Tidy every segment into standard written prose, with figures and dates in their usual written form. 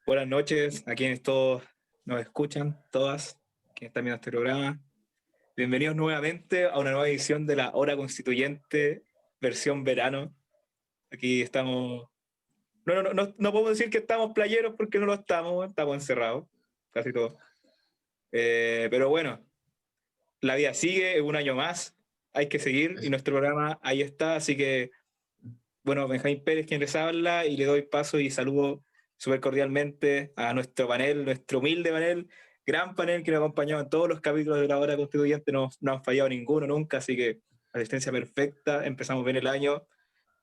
Buenas noches a quienes todos nos escuchan, todas, quienes están viendo este programa. Bienvenidos nuevamente a una nueva edición de la Hora Constituyente, versión verano. Aquí estamos... No podemos decir que estamos playeros porque no lo estamos encerrados, casi todos. Pero bueno, la vida sigue, un año más, hay que seguir y nuestro programa ahí está, así que, bueno, Benjamín Pérez quien les habla y le doy paso y saludo súper cordialmente a nuestro panel, nuestro humilde panel, gran panel que nos ha acompañado en todos los capítulos de la Hora Constituyente, no han fallado ninguno nunca, así que asistencia perfecta, empezamos bien el año.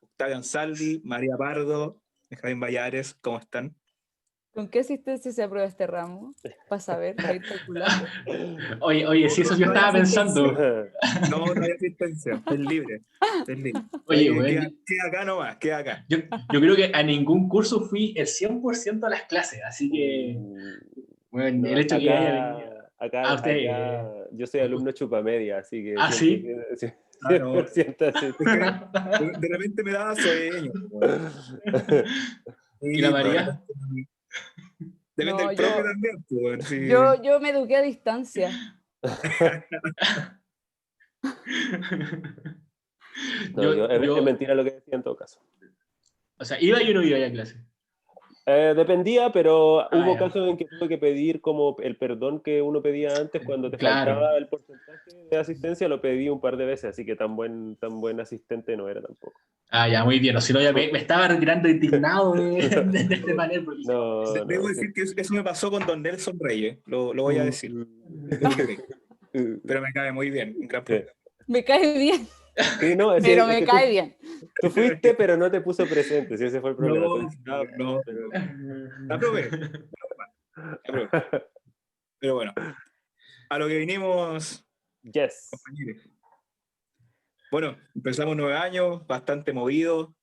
Octavio Ansaldi, María Pardo, Benjamín Vallares, ¿cómo están? ¿Con qué asistencia se aprueba este ramo? Para saber, para ir calculando. Oye, sí, eso yo estaba pensando. No hay asistencia, es libre. Es libre. Oye, queda acá nomás, queda acá. Yo creo que a ningún curso fui el 100% a las clases, así que, bueno, No, el hecho que haya venido acá, usted, yo soy alumno chupamedia, así que... ¿Ah, sí? 100% así. Es que de repente me daba sueño. ¿Y la María? Depende del profe también. Pues, sí. Yo me eduqué a distancia. Es mentira lo que decía en todo caso. O sea, ¿iba y no iba a clase? Dependía, pero hubo casos en que tuve que pedir como el perdón que uno pedía antes cuando te faltaba el porcentaje de asistencia, lo pedí un par de veces, así que tan buen asistente no era tampoco. Ah, ya, muy bien. O si no, ya me estaba retirando indignado de este panel. Debo decir que eso me pasó con don Nelson Reyes, lo voy a decir. Pero me cae muy bien, un gran programa. Me cae bien. Sí, no, pero me cae bien. Tú fuiste, pero no te puso presente, si ese fue el problema. No. Aprobé. Pero bueno, a lo que vinimos, compañeros. Bueno, empezamos 9 años, bastante movido.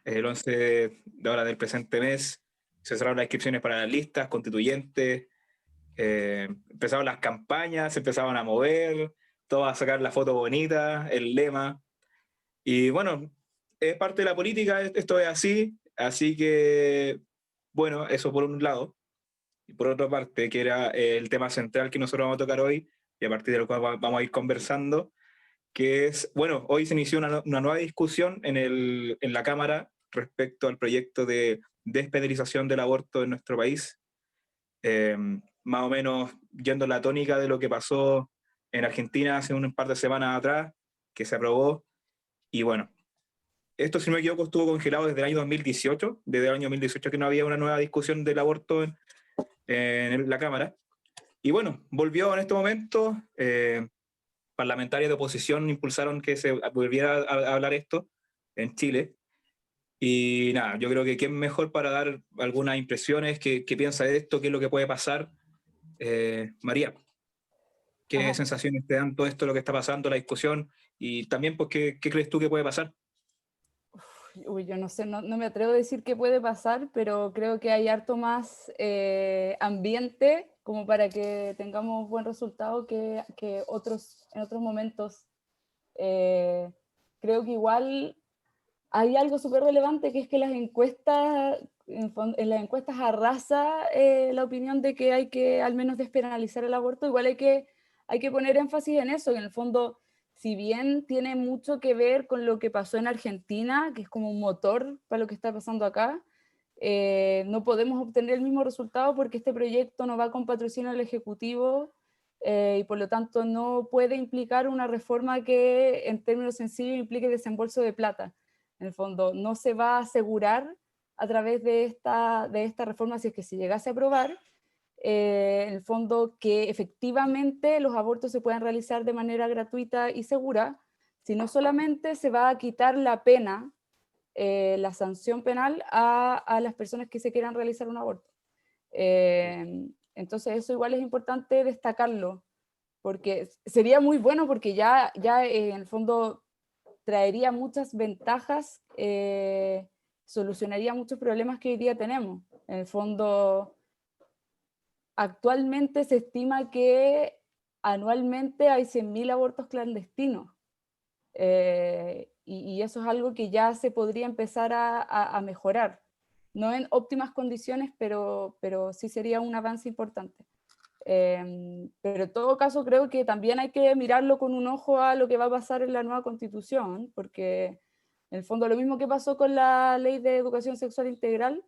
El 11 de ahora del presente mes se cerraron las inscripciones para las listas constituyentes, empezaron las campañas, se empezaban a mover, todos a sacar la foto bonita, el lema. Y bueno, es parte de la política, esto es así que, bueno, eso por un lado. Y por otra parte, que era el tema central que nosotros vamos a tocar hoy, y a partir de lo cual vamos a ir conversando, que es, bueno, hoy se inició una nueva discusión en la Cámara respecto al proyecto de despenalización del aborto en nuestro país, más o menos yendo la tónica de lo que pasó en Argentina hace un par de semanas atrás, que se aprobó, y bueno, esto, si no me equivoco, estuvo congelado desde el año 2018, desde el año 2018 que no había una nueva discusión del aborto en la Cámara, y bueno, volvió en este momento. Parlamentarios de oposición impulsaron que se volviera a hablar esto en Chile. Y nada, yo creo que quién mejor para dar algunas impresiones, qué piensa de esto, qué es lo que puede pasar. María, ¿qué sensaciones te dan todo esto, lo que está pasando, la discusión? Y también, pues, ¿qué crees tú que puede pasar? Uy, yo no sé, no me atrevo a decir qué puede pasar, pero creo que hay harto más ambiente como para que tengamos buen resultado que en otros momentos. Creo que igual hay algo súper relevante, que es que en las encuestas arrasa la opinión de que hay que al menos despenalizar el aborto. Igual hay que poner énfasis en eso, que en el fondo, si bien tiene mucho que ver con lo que pasó en Argentina, que es como un motor para lo que está pasando acá, no podemos obtener el mismo resultado porque este proyecto no va con patrocinio del Ejecutivo, y por lo tanto no puede implicar una reforma que en términos sencillos implique desembolso de plata. En el fondo no se va a asegurar a través de esta reforma, si es que se llegase a aprobar, en el fondo que efectivamente los abortos se puedan realizar de manera gratuita y segura, sino solamente se va a quitar la pena, la sanción penal a las personas que se quieran realizar un aborto. Entonces eso igual es importante destacarlo, porque sería muy bueno, porque ya en el fondo traería muchas ventajas, solucionaría muchos problemas que hoy día tenemos. En el fondo, actualmente se estima que anualmente hay 100.000 abortos clandestinos, y eso es algo que ya se podría empezar a mejorar. No en óptimas condiciones, pero sí sería un avance importante. Pero en todo caso creo que también hay que mirarlo con un ojo a lo que va a pasar en la nueva Constitución, porque en el fondo lo mismo que pasó con la Ley de Educación Sexual Integral,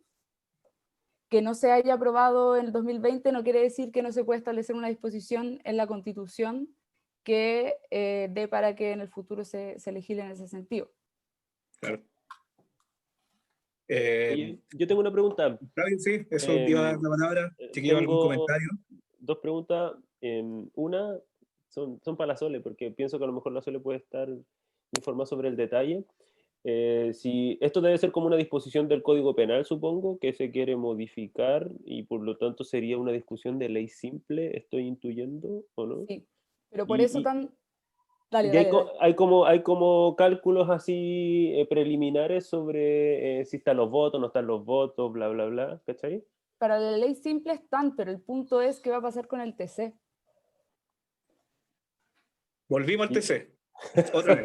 que no se haya aprobado en el 2020 no quiere decir que no se pueda establecer una disposición en la Constitución que dé para que en el futuro se legisle en ese sentido. Claro. Yo tengo una pregunta. Flavio, sí, eso te iba a dar la palabra. Si quiero algún comentario. Dos preguntas. Una son para la Sole, porque pienso que a lo mejor la Sole puede estar informada sobre el detalle. Si esto debe ser como una disposición del Código Penal, supongo, que se quiere modificar y por lo tanto sería una discusión de ley simple, ¿estoy intuyendo o no? Sí, pero por eso tan... Dale, y hay como cálculos así preliminares sobre si están los votos, no están los votos, bla, bla, bla, ¿cachai? Para la ley simple están, pero el punto es qué va a pasar con el TC. Volvimos al TC. Otra vez.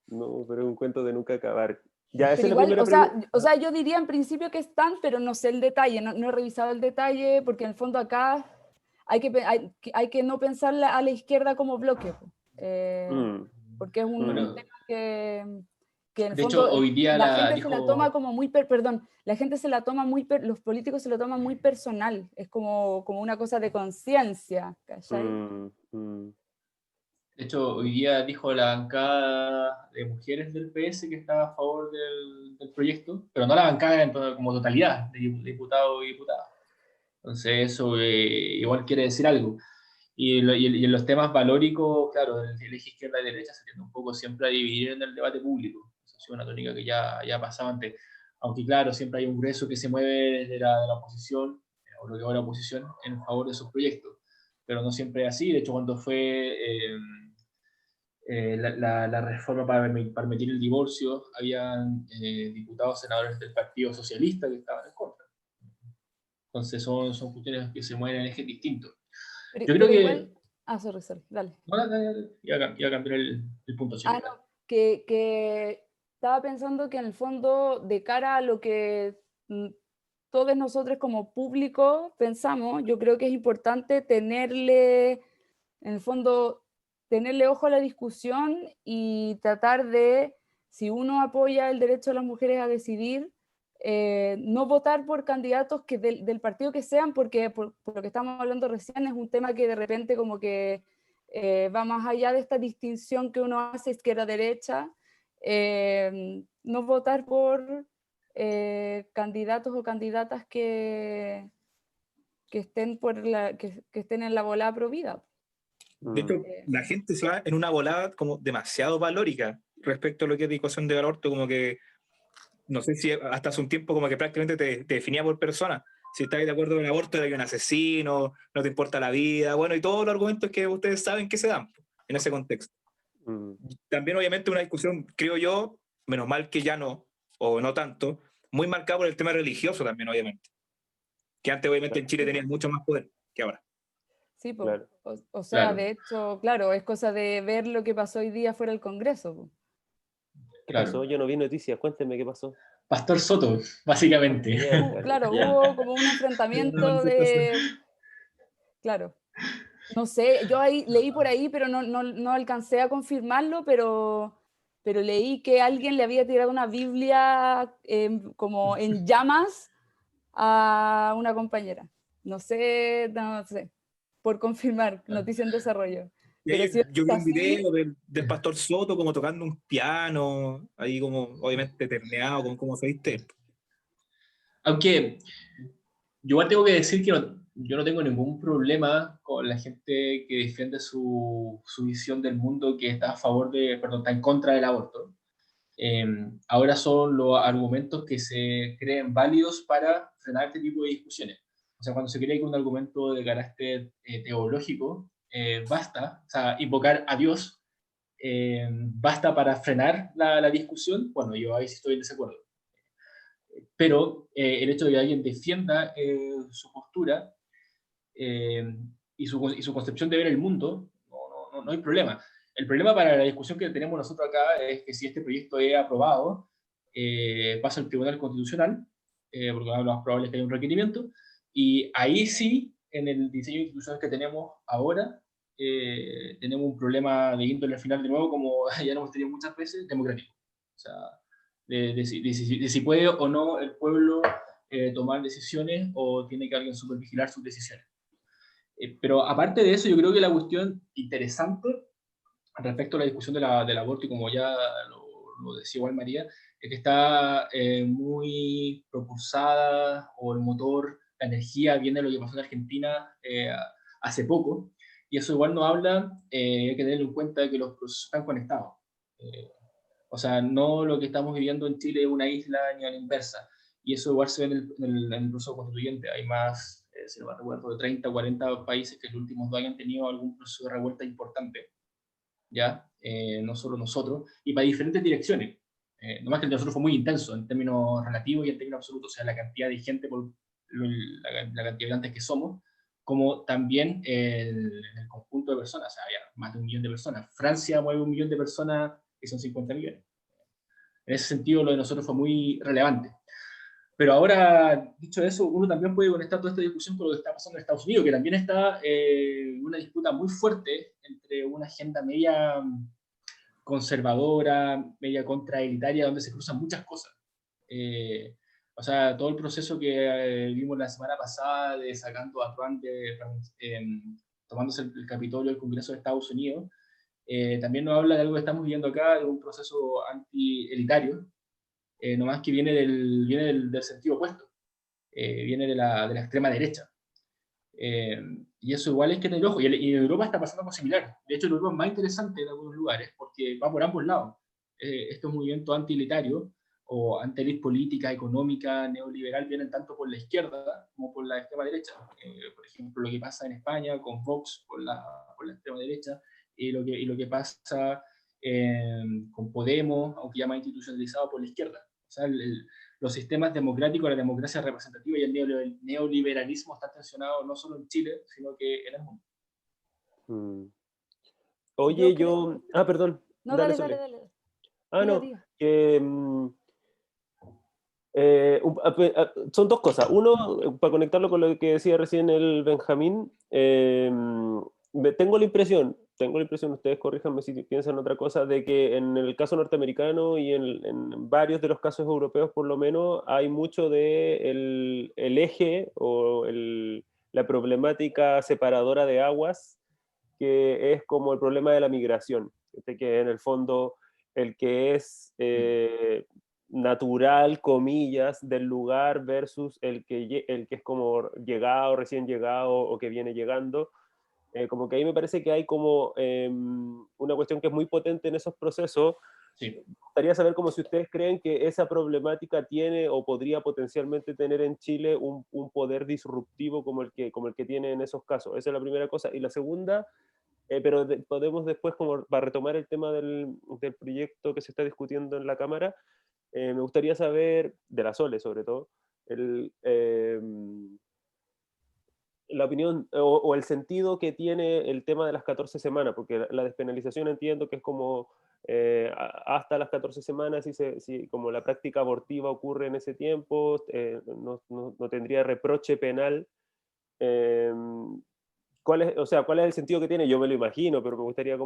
No, pero es un cuento de nunca acabar. Ya, esa es igual, la primera o sea, yo diría en principio que están, pero no sé el detalle, no he revisado el detalle, porque en el fondo acá hay que no pensar a la izquierda como bloque, porque es un tema que en el de fondo hecho, hoy día la gente se la toma como muy, la gente se la toma muy, los políticos se lo toman muy personal, es como una cosa de conciencia, ¿cachai? De hecho, hoy día dijo la bancada de mujeres del PS que estaba a favor del proyecto, pero no la bancada como totalidad de diputados y diputadas. Entonces eso igual quiere decir algo. Y en los temas valóricos, claro, el eje izquierda y derecha se tiende un poco siempre a dividir en el debate público. Esa ha sido una tónica que ya pasaba antes. Aunque claro, siempre hay un grueso que se mueve desde la oposición, o lo que ahora oposición, en favor de esos proyectos. Pero no siempre es así. De hecho, cuando fue la reforma para permitir el divorcio, habían diputados, senadores del Partido Socialista que estaban en contra. Entonces son cuestiones que se mueven en ejes distintos. Yo creo que... Igual... sorry, dale. Iba a cambiar el punto. No, que estaba pensando que en el fondo, de cara a lo que todos nosotros como público pensamos, yo creo que es importante tenerle, en el fondo, tenerle ojo a la discusión y tratar de, si uno apoya el derecho de las mujeres a decidir, no votar por candidatos que del partido que sean, porque por lo que estamos hablando recién es un tema que de repente como que va más allá de esta distinción que uno hace izquierda-derecha, no votar por candidatos o candidatas que estén, que estén en la volada pro vida. De hecho, la gente se va en una volada como demasiado valórica respecto a lo que es discusión de aborto, como que no sé si hasta hace un tiempo como que prácticamente te definía por persona. Si estáis de acuerdo con el aborto, eres un asesino, no te importa la vida, bueno, y todos los argumentos que ustedes saben que se dan en ese contexto. También obviamente una discusión, creo yo, menos mal que ya no, o no tanto, muy marcada por el tema religioso también, obviamente. Que antes obviamente en Chile tenían mucho más poder que ahora. Sí, pues, claro. O sea, de hecho, claro, es cosa de ver lo que pasó hoy día fuera del Congreso. Po. ¿Qué pasó? Yo no vi noticias, cuéntenme qué pasó. Pastor Soto, básicamente. Claro, hubo como un enfrentamiento de... Claro. No sé, yo ahí leí por ahí, pero no alcancé a confirmarlo, pero leí que alguien le había tirado una Biblia como en llamas a una compañera. No sé, por confirmar, noticia en desarrollo. Pero si yo vi un video del Pastor Soto como tocando un piano, ahí como obviamente terneado, con cómo se viste. Aunque yo igual tengo que decir que yo no tengo ningún problema con la gente que defiende su visión del mundo, que está a favor está en contra del aborto. Ahora son los argumentos que se creen válidos para frenar este tipo de discusiones. O sea, cuando se cree que un argumento de carácter teológico basta, o sea, invocar a Dios basta para frenar la discusión, bueno, yo ahí sí estoy en desacuerdo. Pero el hecho de que alguien defienda su postura y su concepción de ver el mundo, no hay problema. El problema para la discusión que tenemos nosotros acá es que si este proyecto es aprobado, pasa al Tribunal Constitucional, porque lo más probable es que haya un requerimiento, y ahí sí, en el diseño de instituciones que tenemos ahora, tenemos un problema de índole al final de nuevo, como ya lo hemos tenido muchas veces, democrático. O sea, de si puede o no el pueblo tomar decisiones o tiene que alguien supervigilar sus decisiones. Pero aparte de eso, yo creo que la cuestión interesante respecto a la discusión del aborto, y como ya lo decía igual María, es que está muy propulsada, o el motor, la energía viene de lo que pasó en Argentina hace poco, y eso igual nos habla, hay que tener en cuenta que los procesos están conectados. O sea, no lo que estamos viviendo en Chile es una isla ni a la inversa, y eso igual se ve en el proceso constituyente. Hay más, si no me recuerdo, de 30 o 40 países que en los últimos 2 años han tenido algún proceso de revuelta importante, ¿ya? No solo nosotros, y para diferentes direcciones. No más que el de nosotros fue muy intenso en términos relativos y en términos absolutos, o sea, la cantidad de gente, por la cantidad de habitantes que somos, como también el conjunto de personas, o sea, había más de 1 millón de personas. Francia mueve 1 millón de personas y son 50 millones. En ese sentido, lo de nosotros fue muy relevante. Pero ahora, dicho eso, uno también puede conectar toda esta discusión con lo que está pasando en Estados Unidos, que también está una disputa muy fuerte entre una agenda media conservadora, media contraelitaria, donde se cruzan muchas cosas. O sea, todo el proceso que vimos la semana pasada de sacando a Trump, tomándose el Capitolio del Congreso de Estados Unidos, también nos habla de algo que estamos viviendo acá, de un proceso anti-elitario, nomás que viene del sentido opuesto, viene de la extrema derecha. Y eso igual es que tener ojo, y en Europa está pasando algo similar. De hecho, en Europa es más interesante en algunos lugares, porque va por ambos lados. Estos movimientos anti-elitarios, o anti-elit política, económica, neoliberal, vienen tanto por la izquierda como por la extrema derecha. Por ejemplo, lo que pasa en España con Vox por la extrema derecha, y lo que pasa con Podemos, aunque ya más institucionalizado, por la izquierda. O sea, los sistemas democráticos, la democracia representativa y el neoliberalismo están tensionados no solo en Chile, sino que en el mundo. Oye, perdón. No, dale. No, que... son 2 cosas. Uno, para conectarlo con lo que decía recién el Benjamín, tengo la impresión, ustedes corríjanme si piensan otra cosa, de que en el caso norteamericano y en varios de los casos europeos por lo menos, hay mucho de el eje o la problemática separadora de aguas, que es como el problema de la migración, que en el fondo el que es natural, comillas, del lugar versus el que es como llegado, recién llegado o que viene llegando. Como que ahí me parece que hay como una cuestión que es muy potente en esos procesos. Sí. Me gustaría saber como si ustedes creen que esa problemática tiene o podría potencialmente tener en Chile un poder disruptivo como el que tiene en esos casos. Esa es la primera cosa. Y la segunda, pero podemos después, como para retomar el tema del proyecto que se está discutiendo en la Cámara, me gustaría saber, de la Sole sobre todo, la opinión o el sentido que tiene el tema de las 14 semanas, porque la despenalización entiendo que es como hasta las 14 semanas, si como la práctica abortiva ocurre en ese tiempo, no tendría reproche penal. ¿Cuál es el sentido que tiene? Yo me lo imagino, pero me gustaría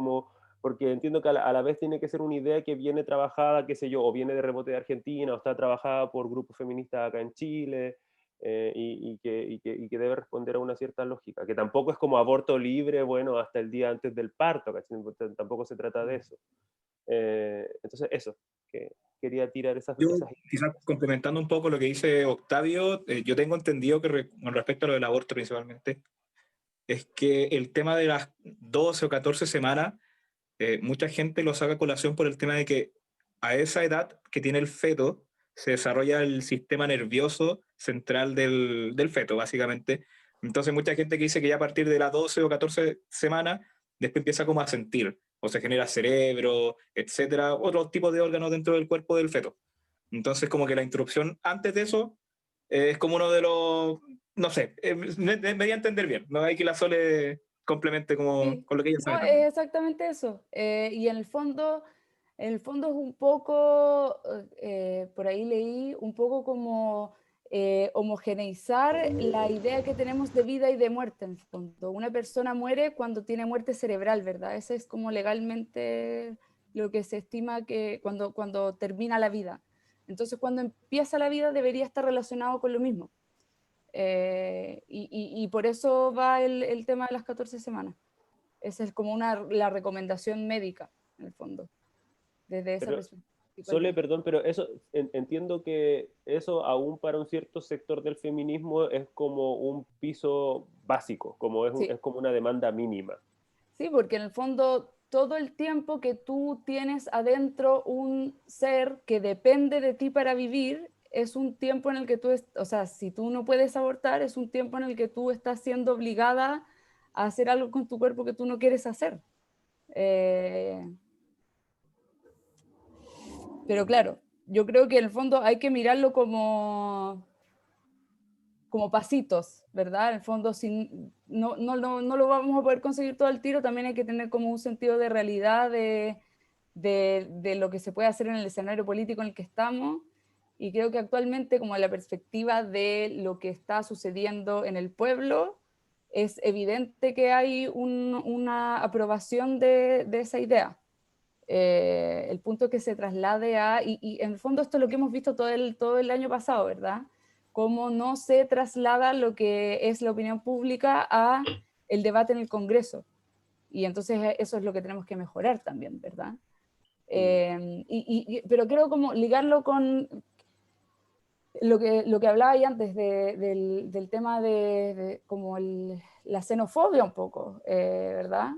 porque entiendo que a la vez tiene que ser una idea que viene trabajada, qué sé yo, o viene de rebote de Argentina, o está trabajada por grupos feministas acá en Chile, y que debe responder a una cierta lógica, que tampoco es como aborto libre, bueno, hasta el día antes del parto, tampoco se trata de eso. Entonces, eso, que quería tirar esas ideas. Quizás complementando un poco lo que dice Octavio, yo tengo entendido que con respecto a lo del aborto principalmente, es que el tema de las 12 o 14 semanas, mucha gente lo saca a colación por el tema de que a esa edad que tiene el feto se desarrolla el sistema nervioso central del feto, básicamente. Entonces mucha gente que dice que ya a partir de las 12 o 14 semanas después empieza como a sentir, o se genera cerebro, etcétera, otro tipo de órganos dentro del cuerpo del feto. Entonces como que la interrupción antes de eso es como uno de los, no sé, me voy a entender bien, no hay que la Sole complemente como Sí. con lo que ella No, sabe es también. exactamente eso. Y en el fondo es un poco, por ahí leí, un poco como homogeneizar la idea que tenemos de vida y de muerte, en el fondo. Una persona muere cuando tiene muerte cerebral, ¿verdad? Ese es como legalmente lo que se estima que cuando termina la vida. Entonces, cuando empieza la vida debería estar relacionado con lo mismo. Y por eso va el tema de las 14 semanas. Esa es como la recomendación médica, en el fondo, desde esa Pero, perspectiva. Sole, perdón, pero eso, entiendo que eso aún para un cierto sector del feminismo es como un piso básico, como Sí, es como una demanda mínima. sí, porque en el fondo todo el tiempo que tú tienes adentro un ser que depende de ti para vivir, es un tiempo en el que o sea, si tú no puedes abortar, es un tiempo en el que tú estás siendo obligada a hacer algo con tu cuerpo que tú no quieres hacer. Eh, pero claro, yo creo que en el fondo hay que mirarlo como pasitos, ¿verdad? En el fondo, si no lo vamos a poder conseguir todo al tiro, también hay que tener como un sentido de realidad de lo que se puede hacer en el escenario político en el que estamos. Y creo que actualmente, como la perspectiva de lo que está sucediendo en el pueblo, es evidente que hay una aprobación de esa idea. El punto que se traslade y en el fondo esto es lo que hemos visto todo el año pasado, ¿verdad? Cómo no se traslada lo que es la opinión pública a el debate en el Congreso. Y entonces eso es lo que tenemos que mejorar también, ¿verdad? Pero quiero como ligarlo con lo que hablaba ahí antes del tema de como la xenofobia un poco, ¿verdad?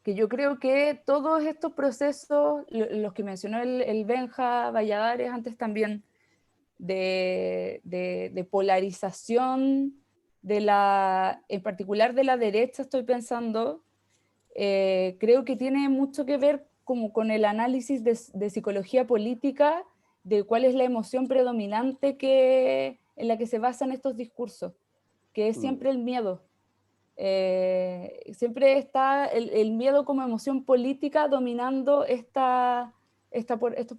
Que yo creo que todos estos procesos, los que mencionó el Benja Valladares antes también, de polarización en particular de la derecha, estoy pensando, creo que tiene mucho que ver como con el análisis de psicología política, de cuál es la emoción predominante en la que se basan estos discursos, que es siempre el miedo. Siempre está el miedo como emoción política dominando estos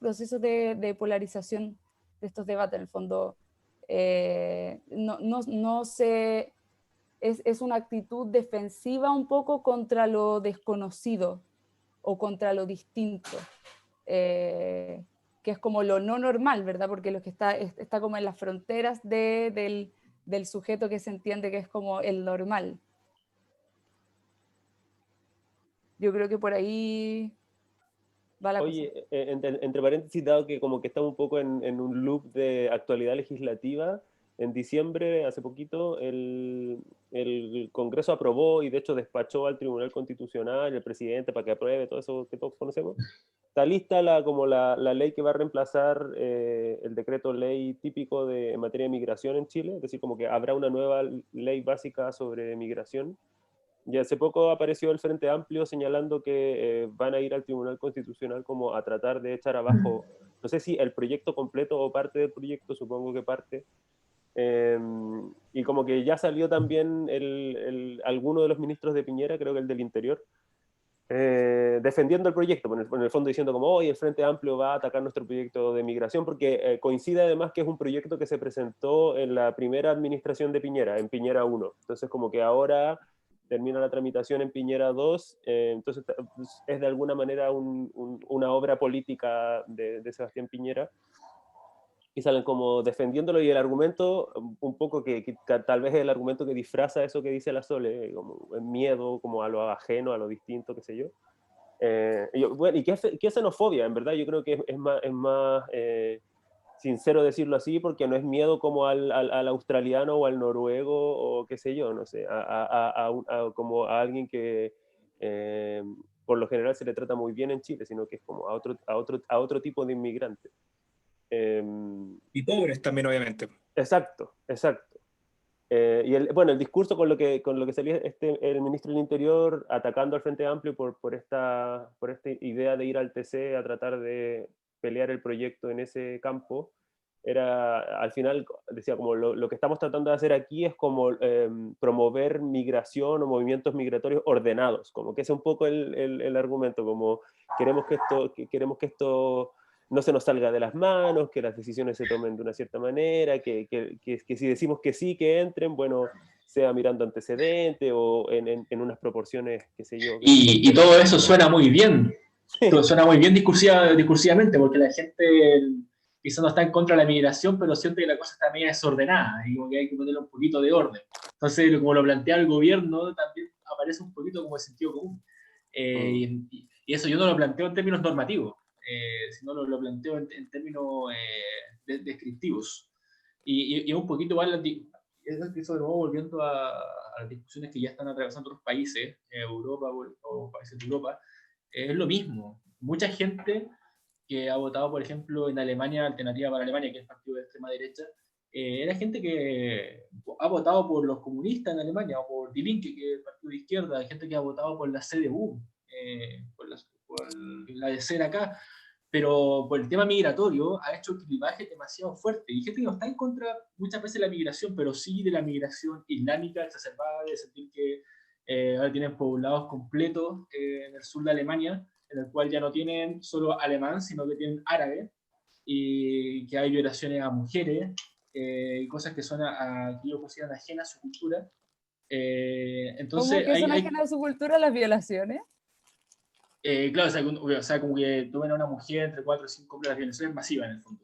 procesos de polarización de estos debates. En el fondo, es una actitud defensiva un poco contra lo desconocido o contra lo distinto, que es como lo no normal, ¿verdad? Porque lo que está como en las fronteras del sujeto que se entiende que es como el normal. Yo creo que por ahí va la cosa. Oye, entre paréntesis, dado que como que estamos un poco en un loop de actualidad legislativa, en diciembre, hace poquito, el Congreso aprobó y de hecho despachó al Tribunal Constitucional, el presidente, para que apruebe todo eso que todos conocemos. Está lista como la ley que va a reemplazar el decreto ley típico en materia de migración en Chile, es decir, como que habrá una nueva ley básica sobre migración. Y hace poco apareció el Frente Amplio señalando que van a ir al Tribunal Constitucional como a tratar de echar abajo, no sé si el proyecto completo o parte del proyecto, supongo que parte. Y como que ya salió también alguno de los ministros de Piñera, creo que el del Interior, defendiendo el proyecto, en el fondo diciendo como hoy el Frente Amplio va a atacar nuestro proyecto de migración, porque coincide además que es un proyecto que se presentó en la primera administración de Piñera, en Piñera 1. Entonces como que ahora termina la tramitación en Piñera 2, entonces es de alguna manera una obra política de Sebastián Piñera, y salen como defendiéndolo, y el argumento, un poco que tal vez es el argumento que disfraza eso que dice la Sole, como el miedo como a lo ajeno, a lo distinto, qué sé yo. Bueno, ¿y qué es xenofobia? En verdad yo creo que es más sincero decirlo así, porque no es miedo como al australiano o al noruego o qué sé yo, no sé, como a alguien que por lo general se le trata muy bien en Chile, sino que es como a otro tipo de inmigrante. Y pobres también, obviamente. Exacto, exacto. Bueno, el discurso con lo que salía el ministro del Interior atacando al Frente Amplio por esta idea de ir al TC a tratar de pelear el proyecto en ese campo, al final, decía, como lo que estamos tratando de hacer aquí es como promover migración o movimientos migratorios ordenados, como que ese es un poco el argumento, como queremos que esto no se nos salga de las manos, que las decisiones se tomen de una cierta manera, que si decimos que sí, que entren, bueno, sea mirando antecedentes o en unas proporciones, qué sé yo. Y todo eso suena muy bien, todo suena muy bien discursivamente, porque la gente quizás no está en contra de la migración, pero siente que la cosa está media desordenada y como que hay que ponerle un poquito de orden. Entonces, como lo plantea el gobierno, también aparece un poquito como el sentido común. Y eso yo no lo planteo en términos normativos, sino lo planteo en términos descriptivos. Y un poquito igual, eso de nuevo volviendo a las discusiones que ya están atravesando otros países, Europa o países de Europa, es lo mismo. Mucha gente que ha votado, por ejemplo, en Alemania, Alternativa para Alemania, que es el partido de extrema derecha, era gente que ha votado por los comunistas en Alemania, o por Die Linke, que es el partido de izquierda, gente que ha votado por la CDU, por la de ser acá, pero por el tema migratorio ha hecho clivaje demasiado fuerte, y gente que no está en contra muchas veces de la migración, pero sí de la migración islámica exacerbada, de sentir que ahora tienen poblados completos en el sur de Alemania, en el cual ya no tienen solo alemán, sino que tienen árabe, y que hay violaciones a mujeres, y cosas que son que ellos consideran ajenas a su cultura. Entonces, ¿Cómo que son ajenas a su cultura las violaciones? Claro, o sea, como que tomen a una mujer entre 4 o 5 hombres, las violaciones masivas en el fondo.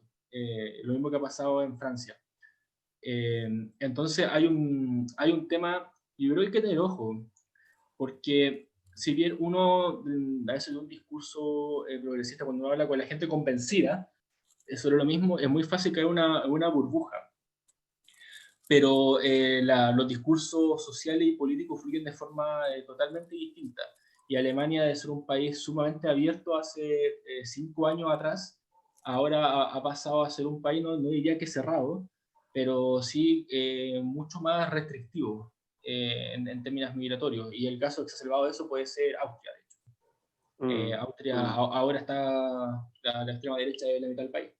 Lo mismo que ha pasado en Francia. Entonces hay un tema, y yo creo que hay que tener ojo, porque si bien uno a veces de un discurso progresista, cuando uno habla con la gente convencida sobre lo mismo, es muy fácil caer en una burbuja. Pero los discursos sociales y políticos fluyen de forma totalmente distinta. Y Alemania, de ser un país sumamente abierto hace 5 años atrás, ahora ha pasado a ser un país, no diría que cerrado, pero sí mucho más restrictivo en términos migratorios. Y el caso exacerbado de eso puede ser Austria, de hecho. Austria ahora está la extrema derecha de la mitad del país.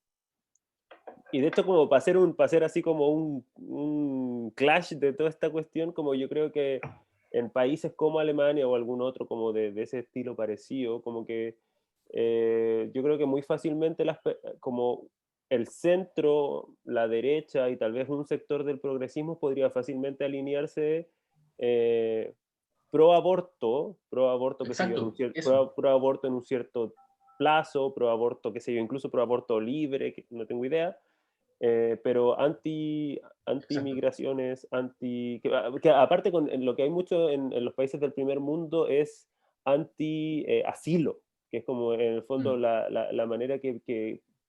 Y de hecho, como para hacer así como un clash de toda esta cuestión, como yo creo que en países como Alemania o algún otro como de ese estilo parecido, como que yo creo que muy fácilmente como el centro, la derecha y tal vez un sector del progresismo podría fácilmente alinearse pro aborto, qué sé yo, pro aborto en un cierto plazo, pro aborto, qué sé yo, incluso pro aborto libre, que no tengo idea. Pero anti-migraciones, que aparte lo que hay mucho en los países del primer mundo es anti-asilo, que es como en el fondo la manera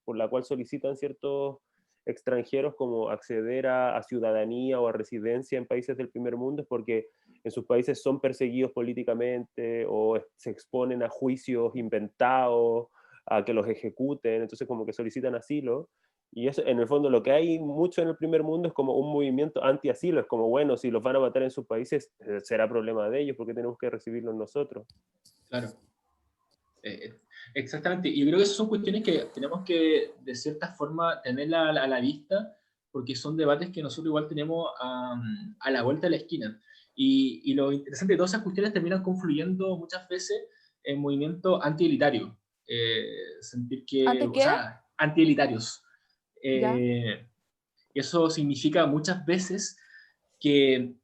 por la cual solicitan ciertos extranjeros como acceder a ciudadanía o a residencia en países del primer mundo, es porque en sus países son perseguidos políticamente o se exponen a juicios inventados, a que los ejecuten, entonces como que solicitan asilo. Y eso, en el fondo, lo que hay mucho en el primer mundo es como un movimiento anti-asilo. Es como, bueno, si los van a matar en sus países, será problema de ellos, porque tenemos que recibirlos nosotros. Claro. Exactamente. Y yo creo que esas son cuestiones que tenemos que, de cierta forma, tenerla a la vista, porque son debates que nosotros igual tenemos a la vuelta de la esquina. Y lo interesante de todas esas cuestiones terminan confluyendo muchas veces en movimientos anti-elitarios. Sentir que... ¿Anti qué? O sea, anti-elitarios. Eso significa muchas veces que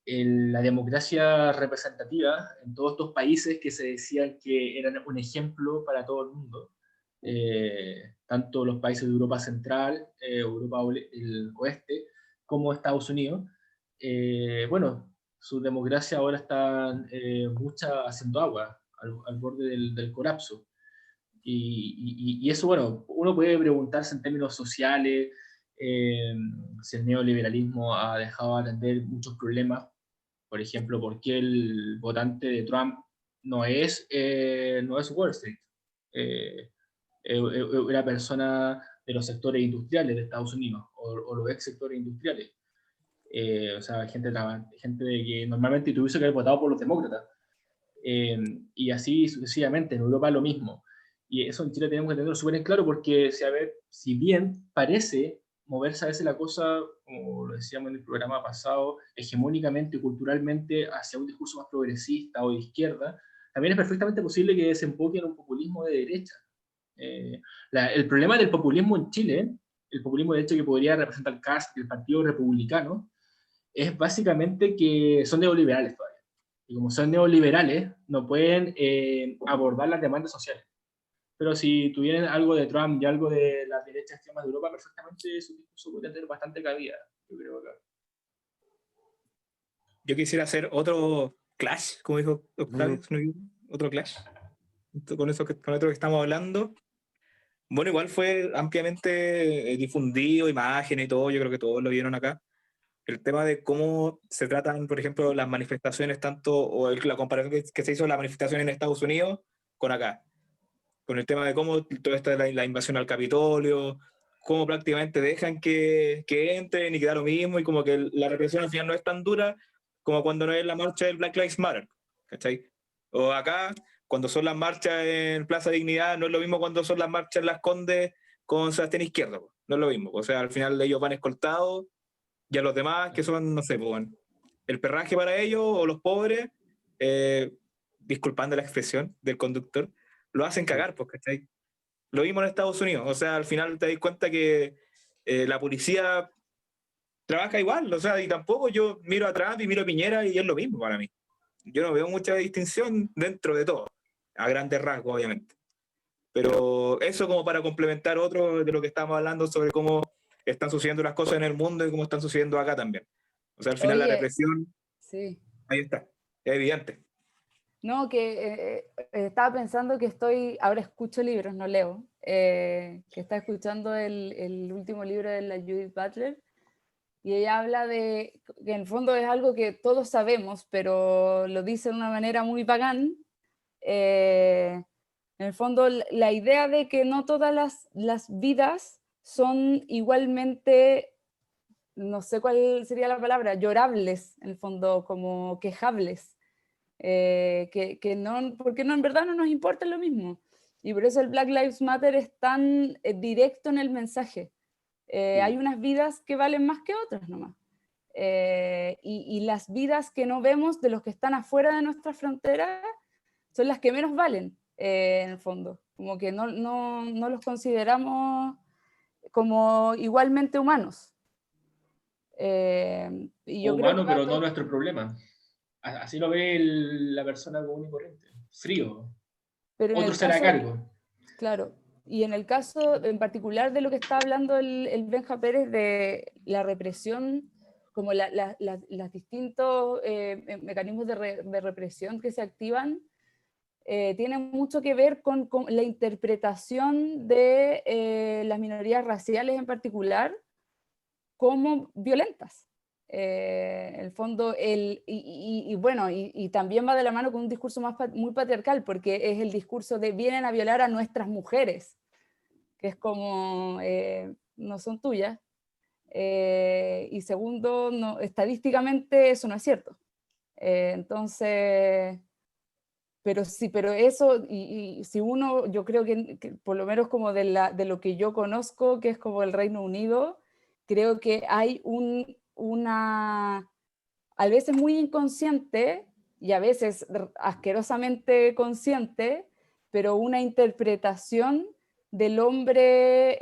la democracia representativa en todos estos países que se decían que eran un ejemplo para todo el mundo, tanto los países de Europa Central, Europa el Oeste, como Estados Unidos, bueno, su democracia ahora está haciendo agua al borde del colapso. Y eso, bueno, uno puede preguntarse en términos sociales, si el neoliberalismo ha dejado de atender muchos problemas. Por ejemplo, ¿por qué el votante de Trump no es Wall Street? Una persona de los sectores industriales de Estados Unidos o los ex sectores industriales. O sea, gente de que normalmente tuviese que haber votado por los demócratas. Y así sucesivamente. En Europa lo mismo. Y eso en Chile tenemos que tenerlo súper en claro porque, si bien parece moverse a veces la cosa, como lo decíamos en el programa pasado, hegemónicamente y culturalmente hacia un discurso más progresista o de izquierda, también es perfectamente posible que desemboque en un populismo de derecha. El problema del populismo en Chile, el populismo de hecho que podría representar el CAS, el Partido Republicano, es básicamente que son neoliberales todavía. Y como son neoliberales, no pueden abordar las demandas sociales. Pero si tuvieran algo de Trump y algo de la derecha extrema de Europa, perfectamente su discurso podría tener bastante cabida, yo creo. Yo quisiera hacer otro clash, como dijo Octavio, otro clash, con esto que estamos hablando. Bueno, igual fue ampliamente difundido, imágenes y todo, yo creo que todos lo vieron acá. El tema de cómo se tratan, por ejemplo, las manifestaciones, tanto, o la comparación que se hizo de la manifestación en Estados Unidos con acá. Con el tema de cómo toda esta la invasión al Capitolio, cómo prácticamente dejan que entren y queda lo mismo, y como que la represión al final no es tan dura como cuando no es la marcha del Black Lives Matter, ¿cachai? O acá, cuando son las marchas en Plaza Dignidad, no es lo mismo cuando son las marchas en Las Condes con Sebastián Izquierdo, no es lo mismo. O sea, al final ellos van escoltados, y a los demás, que son, no sé, pues, bueno, el perraje para ellos, o los pobres, disculpando la expresión del conductor, lo hacen cagar, pues, ¿cachai? Lo vimos en Estados Unidos, o sea, al final te das cuenta que la policía trabaja igual, o sea, y tampoco yo miro a Trump y miro a Piñera y es lo mismo para mí. Yo no veo mucha distinción dentro de todo, a grandes rasgos, obviamente. Pero eso como para complementar otro de lo que estábamos hablando sobre cómo están sucediendo las cosas en el mundo y cómo están sucediendo acá también. O sea, al final la represión, sí. Ahí está, es evidente. No, que estaba pensando que ahora escucho libros, no leo, que está escuchando el último libro de la Judith Butler, y ella habla de que en el fondo es algo que todos sabemos, pero lo dice de una manera muy pagán. En el fondo, la idea de que no todas las vidas son igualmente, no sé cuál sería la palabra, llorables, en el fondo, como quejables. Que no, porque no, en verdad no nos importa lo mismo. Y por eso el Black Lives Matter es tan directo en el mensaje. Hay unas vidas que valen más que otras nomás. Y las vidas que no vemos de los que están afuera de nuestra frontera son las que menos valen, en el fondo. Como que no los consideramos como igualmente humanos. Y yo creo humano, que pero no nuestro problema. Así lo ve la persona común y corriente. Frío. Otro será a cargo. Claro. Y en el caso en particular de lo que está hablando el Benja Pérez de la represión, como los distintos mecanismos de represión que se activan, tienen mucho que ver con la interpretación de las minorías raciales en particular como violentas. En el fondo, bueno, y también va de la mano con un discurso muy patriarcal, porque es el discurso de vienen a violar a nuestras mujeres, que es como, no son tuyas. Y segundo, estadísticamente eso no es cierto. Entonces, pero sí, pero eso, y si uno, yo creo que por lo menos como de lo que yo conozco, que es como el Reino Unido, creo que hay una, a veces muy inconsciente y a veces asquerosamente consciente, pero una interpretación del hombre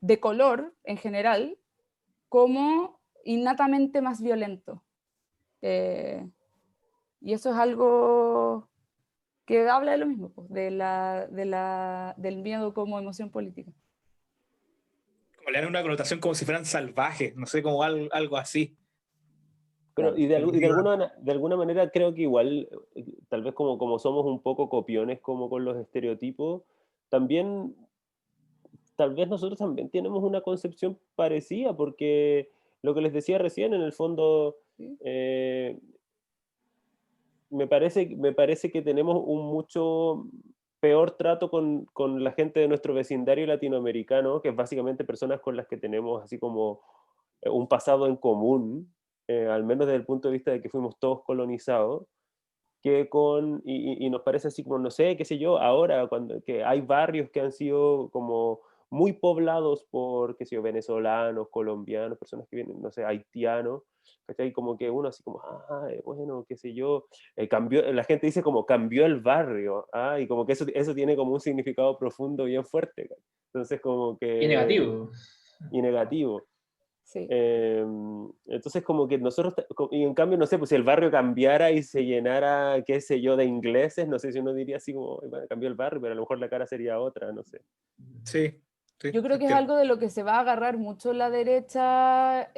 de color en general como innatamente más violento. Y eso es algo que habla de lo mismo, pues, del miedo como emoción política. Como le dan una connotación como si fueran salvajes, no sé, como algo así. Pero, y de alguna manera creo que igual, tal vez como somos un poco copiones como con los estereotipos, también, tal vez nosotros también tenemos una concepción parecida, porque lo que les decía recién, en el fondo, ¿Sí? me parece que tenemos un mucho peor trato con la gente de nuestro vecindario latinoamericano, que es básicamente personas con las que tenemos así como un pasado en común, al menos desde el punto de vista de que fuimos todos colonizados, y nos parece así como, no sé, qué sé yo, ahora que hay barrios que han sido como muy poblados por, qué sé yo, venezolanos, colombianos, personas que vienen, no sé, haitianos, ¿cachai? Como que uno así como, bueno, qué sé yo, la gente dice como cambió el barrio, y como que eso tiene como un significado profundo bien fuerte, ¿cachai? Entonces como que... Y negativo. Y negativo. Sí. Entonces como que nosotros, y en cambio, no sé, pues si el barrio cambiara y se llenara, qué sé yo, de ingleses, no sé si uno diría así como, bueno, cambió el barrio, pero a lo mejor la cara sería otra, no sé. Sí. Sí, yo creo que es algo de lo que se va a agarrar mucho la derecha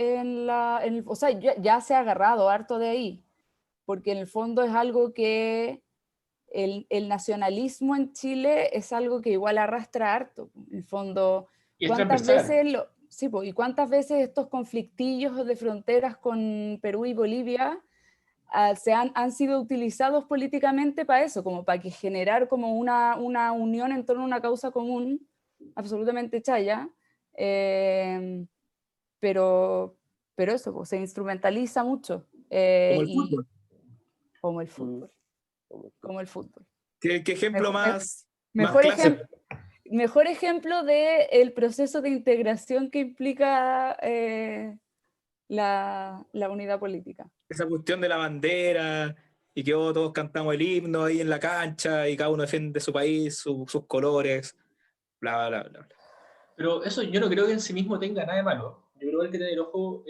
o sea, ya se ha agarrado harto de ahí, porque en el fondo es algo que el nacionalismo en Chile es algo que igual arrastra harto. En el fondo, Y es ¿cuántas transversal. veces sí, ¿y cuántas veces estos conflictillos de fronteras con Perú y Bolivia han sido utilizados políticamente para eso, como para que generar como una unión en torno a una causa común, absolutamente chaya, pero eso, pues, se instrumentaliza mucho. Como el fútbol. Como el fútbol. Como Como el fútbol. ¿Qué ejemplo más Mejor clásico? Mejor ejemplo del proceso de integración que implica la unidad política. Esa cuestión de la bandera y que todos cantamos el himno ahí en la cancha y cada uno defiende su país, sus colores, bla, bla, bla, bla. Pero eso yo no creo que en sí mismo tenga nada de malo. Yo creo que hay que tener ojo.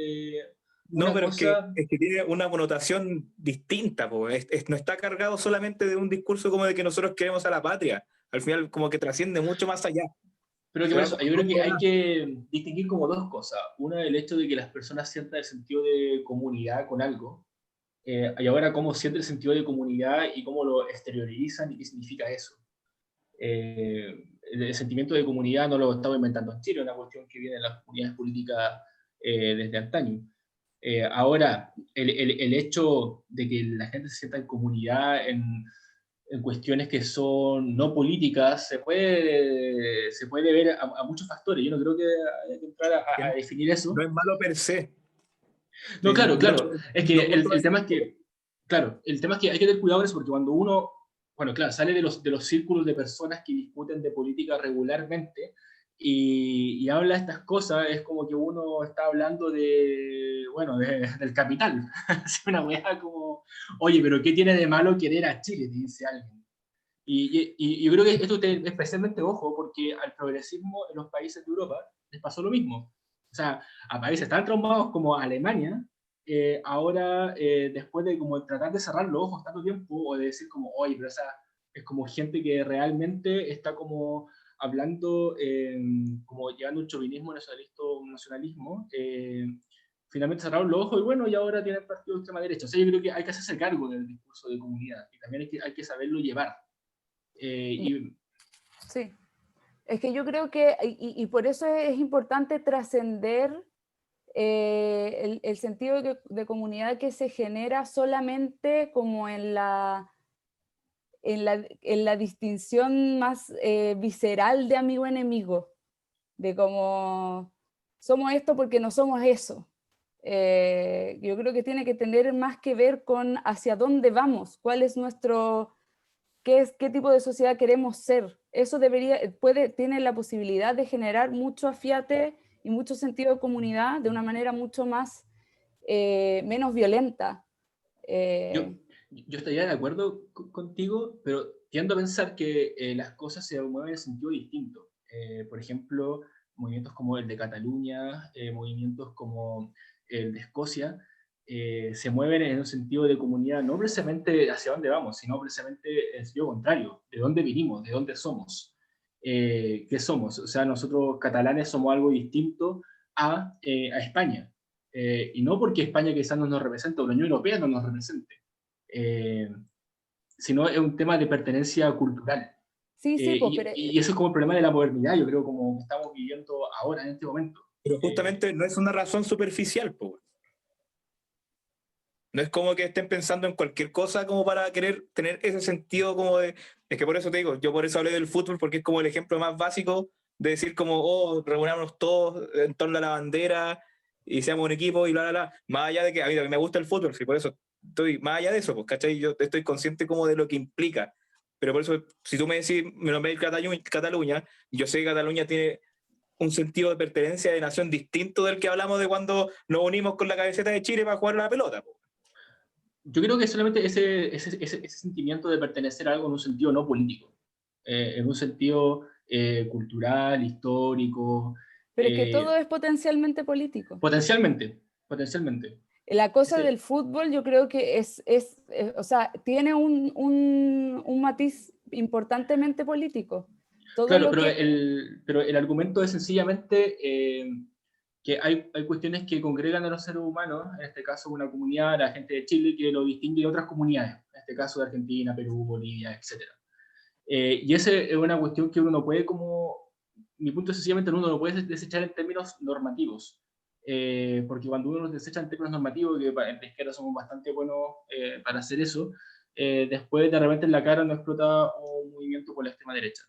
No, pero Cosa... es que tiene una connotación distinta, po. No está cargado solamente de un discurso como de que nosotros queremos a la patria. Al final como que trasciende mucho más allá. Pero que Se por va eso, como yo creo que hay más. que distinguir como dos cosas. Una, el hecho de que las personas sientan el sentido de comunidad con algo. Y ahora cómo sienten el sentido de comunidad y cómo lo exteriorizan y qué significa eso. El sentimiento de comunidad no lo estamos inventando en Chile, es una cuestión que viene de las comunidades políticas desde antaño. Ahora, el hecho de que la gente se sienta en comunidad en cuestiones que son no políticas se puede ver a muchos factores. Yo no creo que haya que entrar a definir eso. No es malo per se. No, claro, Yo claro. Es que no culpo el tema es que, claro, el tema es que hay que tener cuidado con eso, porque cuando uno, bueno, claro, sale de los círculos de personas que discuten de política regularmente y habla estas cosas, es como que uno está hablando bueno, del capital. Es una weá como, oye, pero ¿qué tiene de malo querer a Chile? Te dice alguien. Y yo creo que esto es especialmente ojo, porque al progresismo en los países de Europa les pasó lo mismo. O sea, a países tan traumados como Alemania, ahora, después de como tratar de cerrar los ojos tanto tiempo, o de decir como, oye, pero esa es como gente que realmente está como hablando, como llevando un chauvinismo nacionalista, un nacionalismo, finalmente cerraron los ojos y bueno, y ahora tienen partido de extrema derecha. O sea, yo creo que hay que hacerse cargo del discurso de comunidad y también hay que saberlo llevar. Sí, es que yo creo que, y por eso es importante trascender el sentido de comunidad que se genera solamente como en la distinción más visceral de amigo-enemigo, de como somos esto porque no somos eso. Yo creo que tiene que tener más que ver con hacia dónde vamos, cuál es nuestro... qué tipo de sociedad queremos ser. Eso tiene la posibilidad de generar mucho afiate y mucho sentido de comunidad de una manera mucho más, menos violenta. Yo estaría de acuerdo contigo, pero tiendo a pensar que las cosas se mueven en sentido distinto. Por ejemplo, movimientos como el de Cataluña, movimientos como el de Escocia, se mueven en un sentido de comunidad, no precisamente hacia dónde vamos, sino precisamente en el sentido contrario, de dónde vinimos, de dónde somos, qué somos. O sea, nosotros catalanes somos algo distinto a España. Y no porque España quizás no nos represente o la Unión Europea no nos represente, sino es un tema de pertenencia cultural. Sí, sí, pero... y eso es como el problema de la modernidad, yo creo, como estamos viviendo ahora, en este momento. Pero justamente no es una razón superficial, po. No es como que estén pensando en cualquier cosa como para querer tener ese sentido como de... Es que por eso te digo, yo por eso hablé del fútbol, porque es como el ejemplo más básico de decir como, reunámonos todos en torno a la bandera y seamos un equipo y bla, bla, bla. Más allá de que a mí me gusta el fútbol, sí, por eso estoy, más allá de eso, pues, ¿cachai? Yo estoy consciente como de lo que implica. Pero por eso, si tú me decís, me nombré Cataluña, yo sé que Cataluña tiene un sentido de pertenencia de nación distinto del que hablamos de cuando nos unimos con la camiseta de Chile para jugar a la pelota. Yo creo que solamente ese sentimiento de pertenecer a algo en un sentido no político, en un sentido cultural, histórico. Pero es que todo es potencialmente político. Potencialmente. La cosa del fútbol yo creo que o sea, tiene un matiz importantemente político. Todo claro, pero el argumento es sencillamente que hay cuestiones que congregan a los seres humanos, en este caso una comunidad, la gente de Chile, que lo distingue de otras comunidades, en este caso de Argentina, Perú, Bolivia, etc. Y esa es una cuestión que uno no puede mi punto es sencillamente uno no puede desechar en términos normativos. Porque cuando uno los desecha en términos normativos, que en la izquierda somos bastante buenos para hacer eso, después de repente en la cara nos explota un movimiento por la extrema derecha.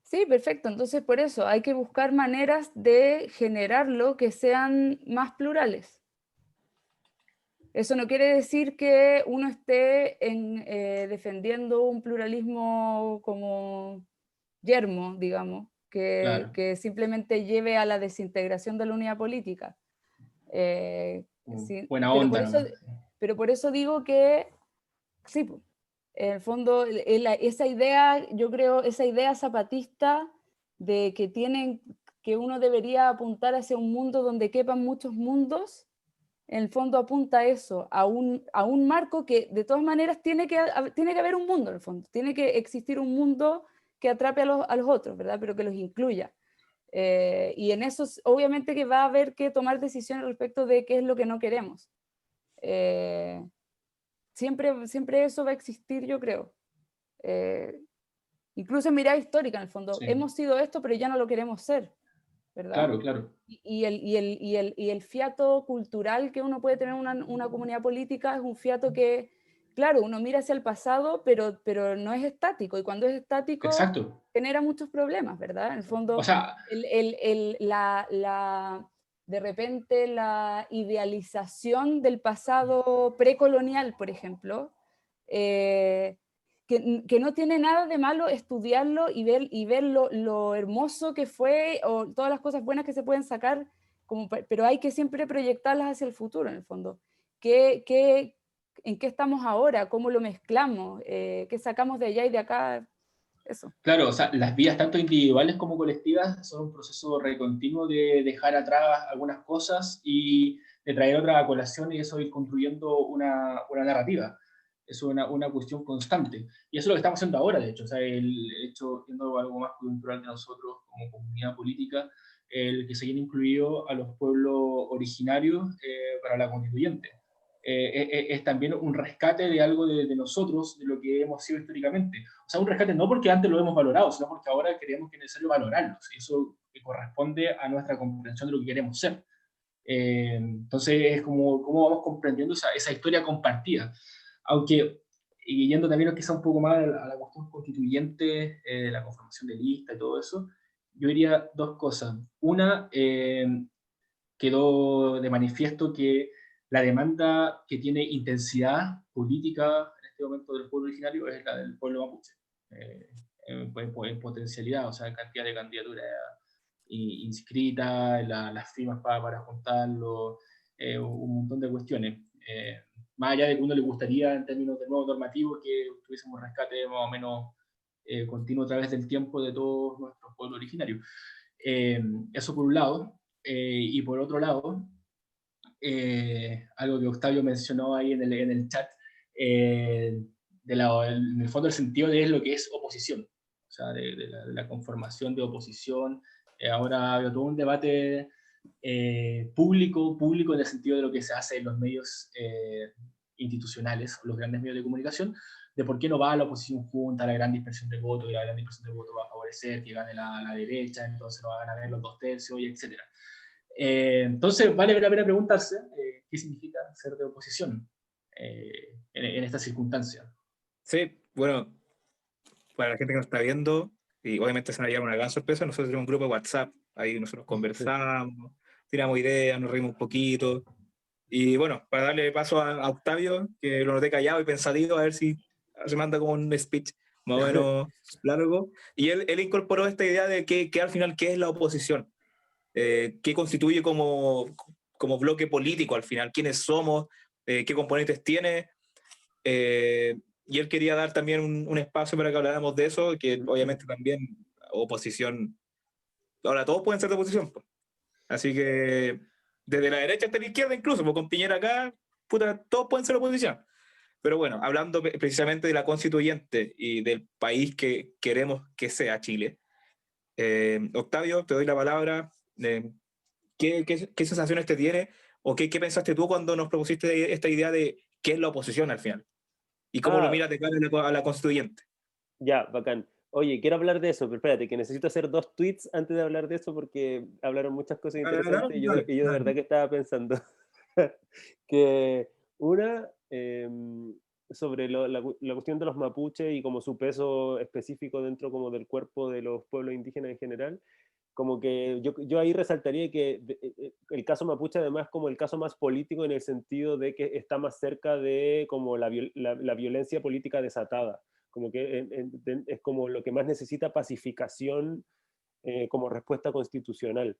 Sí, perfecto. Entonces, por eso hay que buscar maneras de generarlo que sean más plurales. Eso no quiere decir que uno esté defendiendo un pluralismo como yermo, digamos, Claro. que simplemente lleve a la desintegración de la unidad política. Buena onda. Pero por eso digo que, sí, en el fondo, esa idea, yo creo, esa idea zapatista de que uno debería apuntar hacia un mundo donde quepan muchos mundos, en el fondo apunta a eso, a un marco que de todas maneras tiene que haber un mundo, en el fondo, tiene que existir un mundo que atrape a los otros, ¿verdad? Pero que los incluya. Y en eso obviamente que va a haber que tomar decisiones respecto de qué es lo que no queremos. Siempre eso va a existir, yo creo. Incluso en mirada histórica, en el fondo. Sí. Hemos sido esto, pero ya no lo queremos ser, ¿verdad? Claro. Y el fiato cultural que uno puede tener en una comunidad política es un fiato que, claro, uno mira hacia el pasado, pero no es estático. Y cuando es estático, exacto, genera muchos problemas, ¿verdad? En el fondo, o sea, de repente la idealización del pasado precolonial, por ejemplo, que no tiene nada de malo estudiarlo y ver lo hermoso que fue o todas las cosas buenas que se pueden sacar, pero hay que siempre proyectarlas hacia el futuro, en el fondo. ¿En qué estamos ahora? ¿Cómo lo mezclamos? ¿Qué sacamos de allá y de acá? Eso. Claro, o sea, las vidas tanto individuales como colectivas son un proceso recontinuo de dejar atrás algunas cosas y de traer otra a colación y eso ir construyendo una narrativa. Es una cuestión constante. Y eso es lo que estamos haciendo ahora, de hecho. O sea, el hecho, siendo algo más coyuntural de nosotros como comunidad política, el que se hayan incluido a los pueblos originarios para la constituyente. Es también un rescate de algo de nosotros, de lo que hemos sido históricamente. O sea, un rescate no porque antes lo hemos valorado, sino porque ahora creemos que es necesario valorarlos. Y eso corresponde a nuestra comprensión de lo que queremos ser. Entonces es como vamos comprendiendo esa historia compartida. Aunque, y yendo también quizá un poco más a la cuestión constituyente, la conformación de lista y todo eso, yo diría dos cosas. Una, quedó de manifiesto que la demanda que tiene intensidad política en este momento del pueblo originario es la del pueblo mapuche. En potencialidad, o sea, en cantidad de candidaturas inscritas, las firmas para juntarlo, un montón de cuestiones. Más allá de que uno le gustaría, en términos de nuevo normativo, que tuviésemos rescate más o menos continuo a través del tiempo de todos nuestros pueblos originarios. Eso por un lado. Y por otro lado, algo que Octavio mencionó ahí en el chat, en el fondo el sentido de lo que es oposición, o sea, de la conformación de oposición. Ahora ha habido todo un debate público en el sentido de lo que se hace en los medios institucionales, los grandes medios de comunicación, de por qué no va la oposición junta, la gran dispersión de voto, y la gran dispersión de voto va a favorecer que gane la derecha, entonces no van a ganar los 2/3, y etc. Entonces vale la pena preguntarse qué significa ser de oposición en esta circunstancia. Sí, bueno, para la gente que nos está viendo, y obviamente se nos lleva una gran sorpresa, nosotros tenemos un grupo de WhatsApp, ahí nosotros conversamos, tiramos ideas, nos reímos un poquito, y bueno, para darle paso a Octavio, que lo noté callado y pensativo, a ver si se manda como un speech más o menos largo, y él incorporó esta idea de que al final, ¿qué es la oposición? ¿Qué constituye como bloque político al final? ¿Quiénes somos? ¿Qué componentes tiene? Y él quería dar también un espacio para que habláramos de eso, que obviamente también oposición, ahora todos pueden ser de oposición, pues. Así que desde la derecha hasta la izquierda incluso, pues con Piñera acá, puta, todos pueden ser oposición. Pero bueno, hablando precisamente de la constituyente y del país que queremos que sea Chile, Octavio, te doy la palabra. ¿Qué sensaciones te tiene o qué pensaste tú cuando nos propusiste esta idea de qué es la oposición al final? ¿Y cómo lo miras de cara a la constituyente? Ya, bacán. Oye, quiero hablar de eso, pero espérate, que necesito hacer 2 tweets antes de hablar de eso porque hablaron muchas cosas interesantes y yo de verdad que estaba pensando que una, sobre la cuestión de los mapuches y como su peso específico dentro como del cuerpo de los pueblos indígenas en general, como que yo ahí resaltaría que el caso mapuche además como el caso más político en el sentido de que está más cerca de como la violencia política desatada, como que es como lo que más necesita pacificación como respuesta constitucional.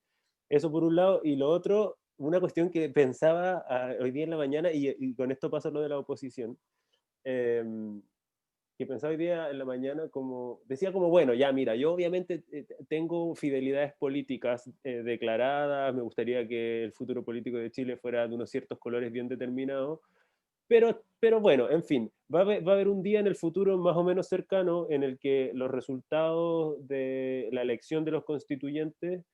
Eso por un lado, y lo otro, una cuestión que pensaba hoy día en la mañana, y con esto pasa lo de la oposición, que pensaba hoy día en la mañana como, decía como, bueno, ya mira, yo obviamente tengo fidelidades políticas declaradas, me gustaría que el futuro político de Chile fuera de unos ciertos colores bien determinados, pero bueno, en fin, va a haber un día en el futuro más o menos cercano en el que los resultados de la elección de los constituyentes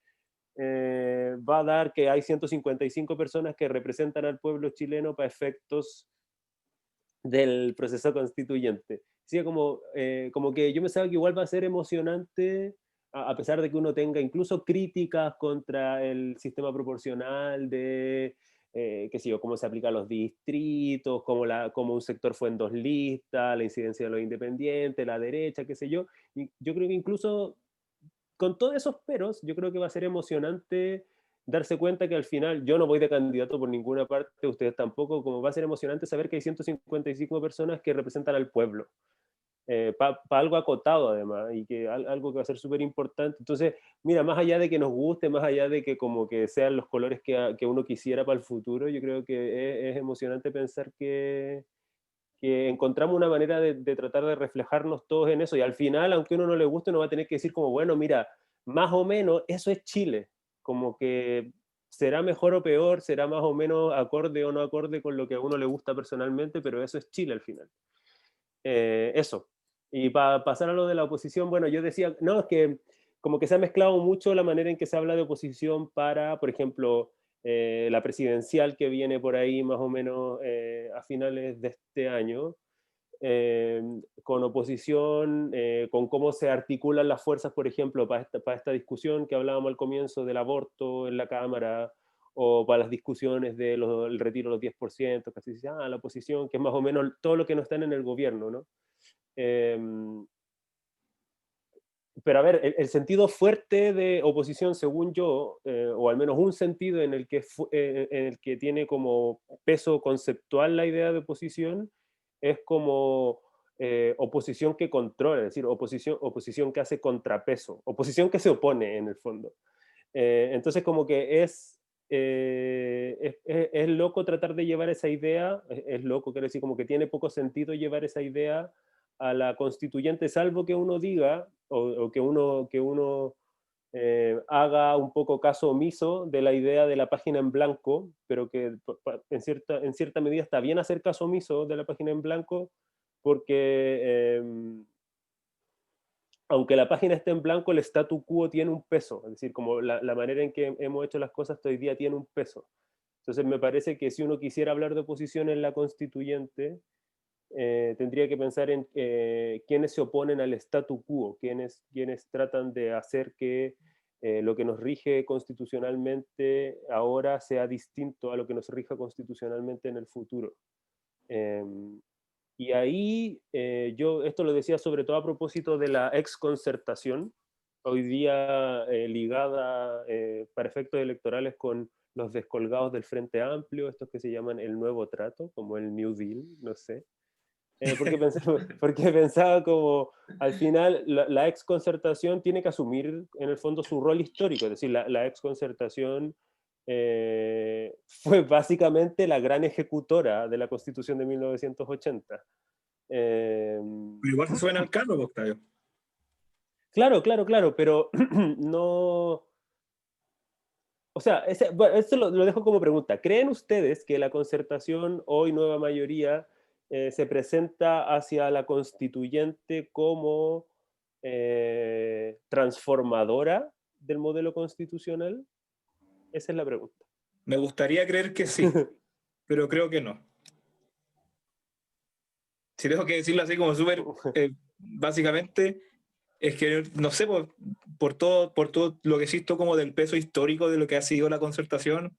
va a dar que hay 155 personas que representan al pueblo chileno para efectos del proceso constituyente. Sí, como que yo pensaba que igual va a ser emocionante, a pesar de que uno tenga incluso críticas contra el sistema proporcional de, qué sé yo, cómo se aplica a los distritos, cómo un sector fue en 2 listas, la incidencia de los independientes, la derecha, qué sé yo. Y yo creo que incluso con todos esos peros, yo creo que va a ser emocionante darse cuenta que al final yo no voy de candidato por ninguna parte, ustedes tampoco, como va a ser emocionante saber que hay 155 personas que representan al pueblo, para algo acotado además, y que algo que va a ser súper importante. Entonces, mira, más allá de que nos guste, más allá de que como que sean los colores que uno quisiera para el futuro, yo creo que es emocionante pensar que encontramos una manera de tratar de reflejarnos todos en eso, y al final, aunque a uno no le guste, uno va a tener que decir como, bueno, mira, más o menos eso es Chile, como que será mejor o peor, será más o menos acorde o no acorde con lo que a uno le gusta personalmente, pero eso es Chile al final. Eso. Y para pasar a lo de la oposición, bueno, yo decía, no, es que como que se ha mezclado mucho la manera en que se habla de oposición para, por ejemplo, la presidencial que viene por ahí más o menos a finales de este año, con oposición, con cómo se articulan las fuerzas, por ejemplo, para esta discusión que hablábamos al comienzo del aborto en la Cámara, o para las discusiones del retiro de los 10%, que así se dice, la oposición, que es más o menos todo lo que no están en el gobierno, ¿no? Pero a ver, el sentido fuerte de oposición, según yo, o al menos un sentido en el que tiene como peso conceptual la idea de oposición, es como oposición que controla, es decir, oposición que hace contrapeso, oposición que se opone en el fondo. Entonces como que es loco tratar de llevar esa idea, es loco, quiero decir, como que tiene poco sentido llevar esa idea a la constituyente, salvo que uno diga, o que uno haga un poco caso omiso de la idea de la página en blanco, pero que en cierta medida está bien hacer caso omiso de la página en blanco, porque aunque la página esté en blanco, el statu quo tiene un peso, es decir, como la manera en que hemos hecho las cosas hoy día tiene un peso. Entonces me parece que si uno quisiera hablar de oposición en la constituyente, tendría que pensar en quiénes se oponen al statu quo, quienes tratan de hacer que lo que nos rige constitucionalmente ahora sea distinto a lo que nos rija constitucionalmente en el futuro. Y ahí yo esto lo decía sobre todo a propósito de la exconcertación, hoy día ligada para efectos electorales con los descolgados del Frente Amplio, estos que se llaman el Nuevo Trato, como el New Deal, no sé. Porque pensaba como, al final, la exconcertación tiene que asumir, en el fondo, su rol histórico. Es decir, la exconcertación fue básicamente la gran ejecutora de la Constitución de 1980. Pero igual se suena al carro, Octavio. Claro, pero no... O sea, esto lo dejo como pregunta. ¿Creen ustedes que la concertación, hoy nueva mayoría, se presenta hacia la constituyente como transformadora del modelo constitucional? Esa es la pregunta. Me gustaría creer que sí, pero creo que no. Si tengo que decirlo así como súper, básicamente, es que, no sé, por todo lo que existo como del peso histórico de lo que ha sido la concertación,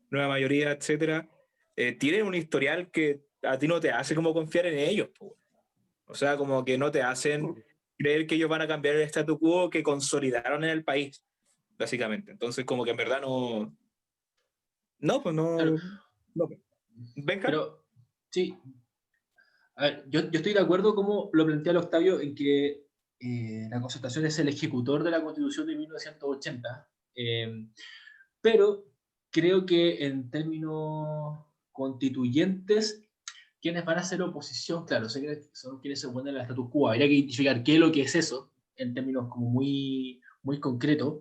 nueva mayoría, etcétera, tienen un historial que a ti no te hace como confiar en ellos. O sea, como que no te hacen creer que ellos van a cambiar el statu quo que consolidaron en el país, básicamente. Entonces, como que en verdad no... No, pues no... Claro. No. ¿Benja? Pero, sí. A ver, yo estoy de acuerdo como lo plantea el Octavio en que la concertación es el ejecutor de la Constitución de 1980, pero creo que en términos constituyentes, quienes van a hacer oposición, claro, son quienes se oponen al status quo. Habría que identificar qué es lo que es eso, en términos como muy, muy concretos,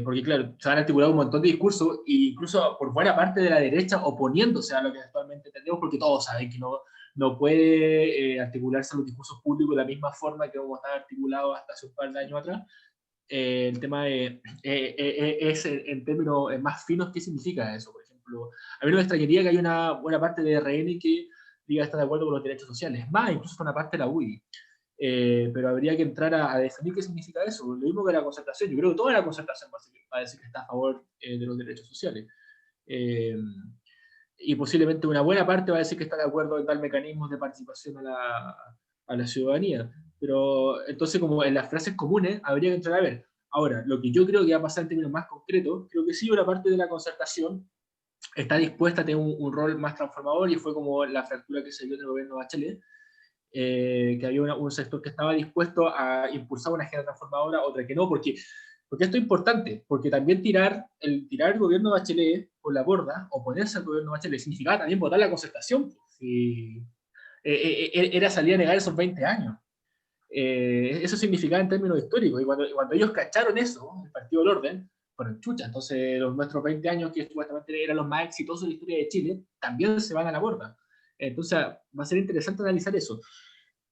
porque claro, se han articulado un montón de discursos, e incluso por buena parte de la derecha oponiéndose a lo que actualmente tenemos, porque todos saben que no puede articularse los discursos públicos de la misma forma que hemos estado articulados hasta hace un par de años atrás. El tema es en términos más finos, ¿qué significa eso? Por ejemplo, a mí no me extrañaría que haya una buena parte de RN que diga estar de acuerdo con los derechos sociales, más incluso una parte de la UDI. Pero habría que entrar a definir qué significa eso. Lo mismo que la concertación. Yo creo que toda la concertación va a decir que está a favor de los derechos sociales. Y posiblemente una buena parte va a decir que está de acuerdo en tal mecanismo de participación a la ciudadanía. Pero entonces, como en las frases comunes, habría que entrar a ver. Ahora, lo que yo creo que va a pasar en términos más concretos, creo que sí, una parte de la concertación está dispuesta a tener un rol más transformador, y fue como la fractura que se dio en el gobierno de Bachelet, que había un sector que estaba dispuesto a impulsar una agenda transformadora, otra que no, porque esto es importante, porque también tirar el gobierno de Bachelet por la borda, oponerse al gobierno de Bachelet, significaba también votar la concertación. Si, era salir a negar esos 20 años. Eso significaba en términos históricos, y cuando ellos cacharon eso, el Partido del Orden, fueron chucha, entonces nuestros 20 años, que supuestamente eran los más exitosos de la historia de Chile, también se van a la borda. Entonces va a ser interesante analizar eso.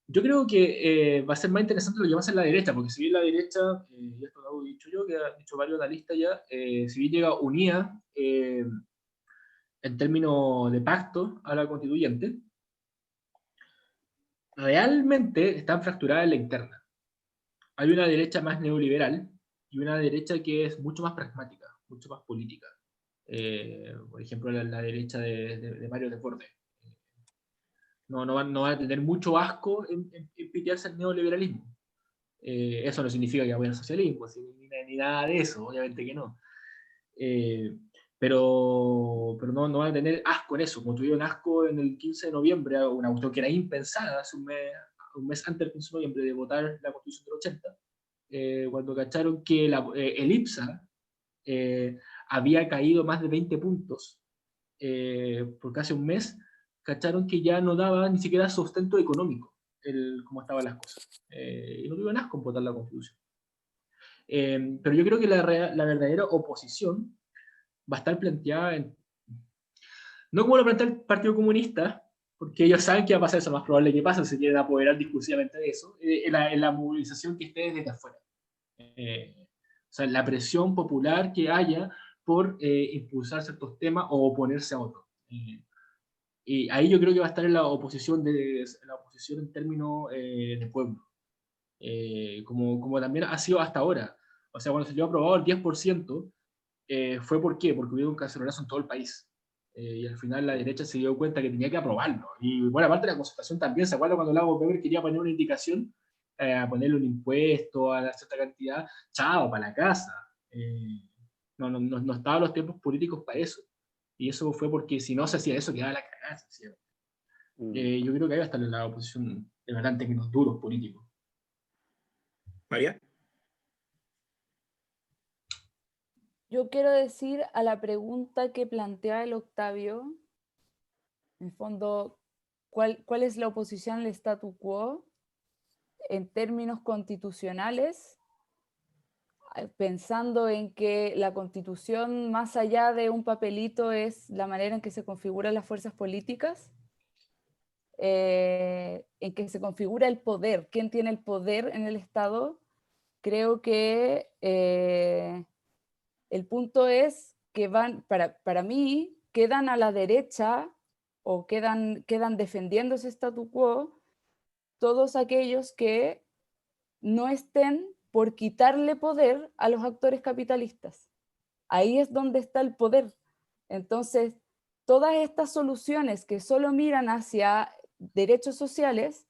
Yo creo que va a ser más interesante lo que va a hacer la derecha, porque si bien la derecha, y esto lo he dicho yo, que han dicho varios analistas ya, si bien llega unida en términos de pacto a la constituyente, realmente están fracturadas en la interna. Hay una derecha más neoliberal y una derecha que es mucho más pragmática, mucho más política. Por ejemplo, la derecha de Mario Desbordes. No van a tener mucho asco en pitearse el neoliberalismo. Eso no significa que vayan al socialismo, ni nada de eso, obviamente que no. Pero no van a tener asco en eso, como tuvieron asco en el 15 de noviembre, una cuestión que era impensada hace un mes antes del 15 de noviembre de votar la Constitución del 80, cuando cacharon que el IPSA había caído más de 20 puntos por casi un mes, cacharon que ya no daba ni siquiera sustento económico cómo estaban las cosas. Y no tuvieron asco en votar la Constitución. Pero yo creo que la verdadera oposición va a estar planteada no como lo plantea el Partido Comunista, porque ellos saben que va a pasar eso, más probable que pase, se quieren apoderar discursivamente de eso, en la movilización que esté desde afuera. O sea, la presión popular que haya por impulsar ciertos temas o oponerse a otros. Y ahí yo creo que va a estar en la oposición en términos de pueblo, como también ha sido hasta ahora. O sea, cuando se dio aprobado el 10%, fue ¿por qué? Porque hubo un cacerolazo en todo el país. Y al final la derecha se dio cuenta que tenía que aprobarlo. Y bueno, aparte de la concertación también, ¿se acuerdan cuando Lago Weber quería poner una indicación? A ponerle un impuesto a cierta cantidad, chao, para la casa. No estaban los tiempos políticos para eso. Y eso fue porque si no se hacía eso, quedaba la cagada. Yo creo que ahí va a estar la oposición, de verdad, en términos duros políticos. María. Yo quiero decir a la pregunta que plantea el Octavio, en fondo, ¿cuál es la oposición al statu quo en términos constitucionales? Pensando en que la Constitución, más allá de un papelito, es la manera en que se configuran las fuerzas políticas, en que se configura el poder, quién tiene el poder en el Estado. Creo que el punto es que para mí, quedan a la derecha o quedan defendiendo ese statu quo todos aquellos que no estén por quitarle poder a los actores capitalistas. Ahí es donde está el poder. Entonces, todas estas soluciones que solo miran hacia derechos sociales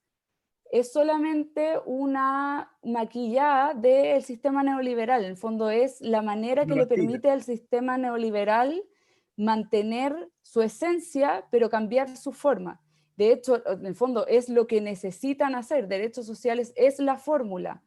es solamente una maquillada del sistema neoliberal. En el fondo es la manera que le permite al sistema neoliberal mantener su esencia, pero cambiar su forma. De hecho, en el fondo es lo que necesitan hacer. Derechos sociales es la fórmula,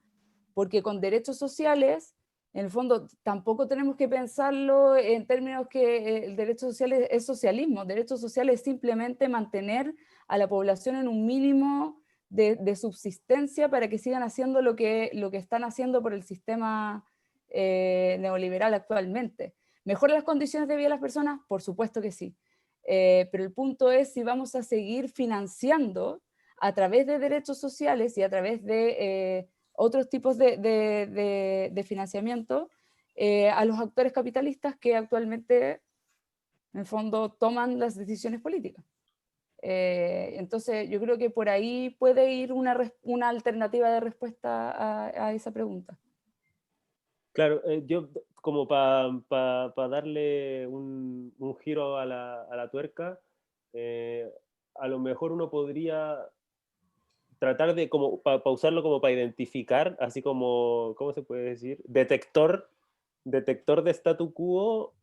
porque con derechos sociales, en el fondo, tampoco tenemos que pensarlo en términos que el derecho social es socialismo. Derechos sociales es simplemente mantener a la población en un mínimo de subsistencia para que sigan haciendo lo que están haciendo por el sistema neoliberal actualmente. ¿Mejora las condiciones de vida de las personas? Por supuesto que sí. Pero el punto es si vamos a seguir financiando a través de derechos sociales y a través de otros tipos de financiamiento a los actores capitalistas que actualmente, en el fondo, toman las decisiones políticas. Entonces, yo creo que por ahí puede ir una alternativa de respuesta a esa pregunta. Claro, yo como para darle un giro a la tuerca, a lo mejor uno podría tratar de, como, para usarlo como para identificar, así como, ¿cómo se puede decir? Detector de statu quo.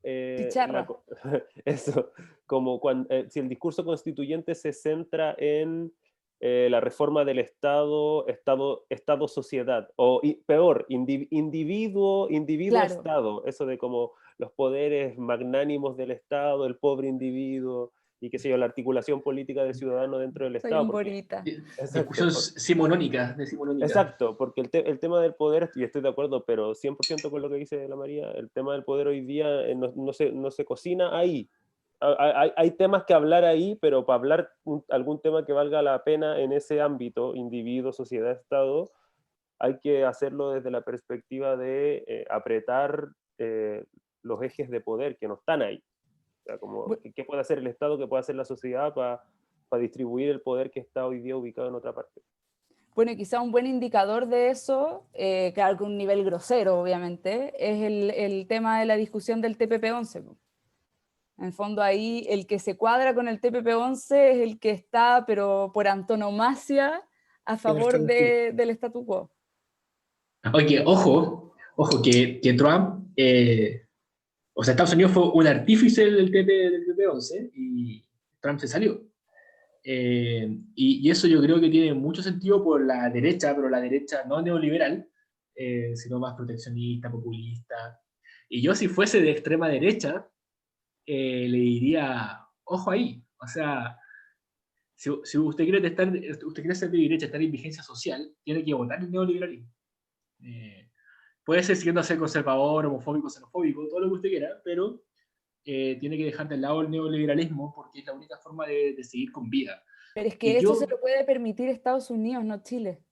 Eso, como cuando, si el discurso constituyente se centra en la reforma del Estado-sociedad, o peor, individuo-Estado, eso de como los poderes magnánimos del Estado, el pobre individuo, y qué sé yo, la articulación política del ciudadano dentro del Estado. Soy un bonita. Discusión simonónica. Exacto, porque el tema del poder, y estoy de acuerdo, pero 100% con lo que dice la María, el tema del poder hoy día no se cocina ahí. Hay temas que hablar ahí, pero para hablar algún tema que valga la pena en ese ámbito, individuo, sociedad, Estado, hay que hacerlo desde la perspectiva de apretar los ejes de poder que no están ahí. O sea, como, ¿qué puede hacer el Estado, qué puede hacer la sociedad para distribuir el poder que está hoy día ubicado en otra parte? Bueno, quizá un buen indicador de eso, claro que un nivel grosero, obviamente, es el tema de la discusión del TPP-11. En el fondo ahí el que se cuadra con el TPP-11 es el que está, pero por antonomasia, a favor del statu quo. Oye, ojo que Trump, o sea, Estados Unidos fue un artífice del TP-11 y Trump se salió. Y eso yo creo que tiene mucho sentido por la derecha, pero la derecha no neoliberal, sino más proteccionista, populista. Y yo si fuese de extrema derecha, le diría, ojo ahí, o sea, si usted quiere ser de derecha, estar en vigencia social, tiene que votar el neoliberalismo. Puede ser siguiendo a ser conservador, homofóbico, xenofóbico, todo lo que usted quiera, pero tiene que dejar de lado el neoliberalismo porque es la única forma de seguir con vida. Pero es que eso se lo puede permitir Estados Unidos, no Chile.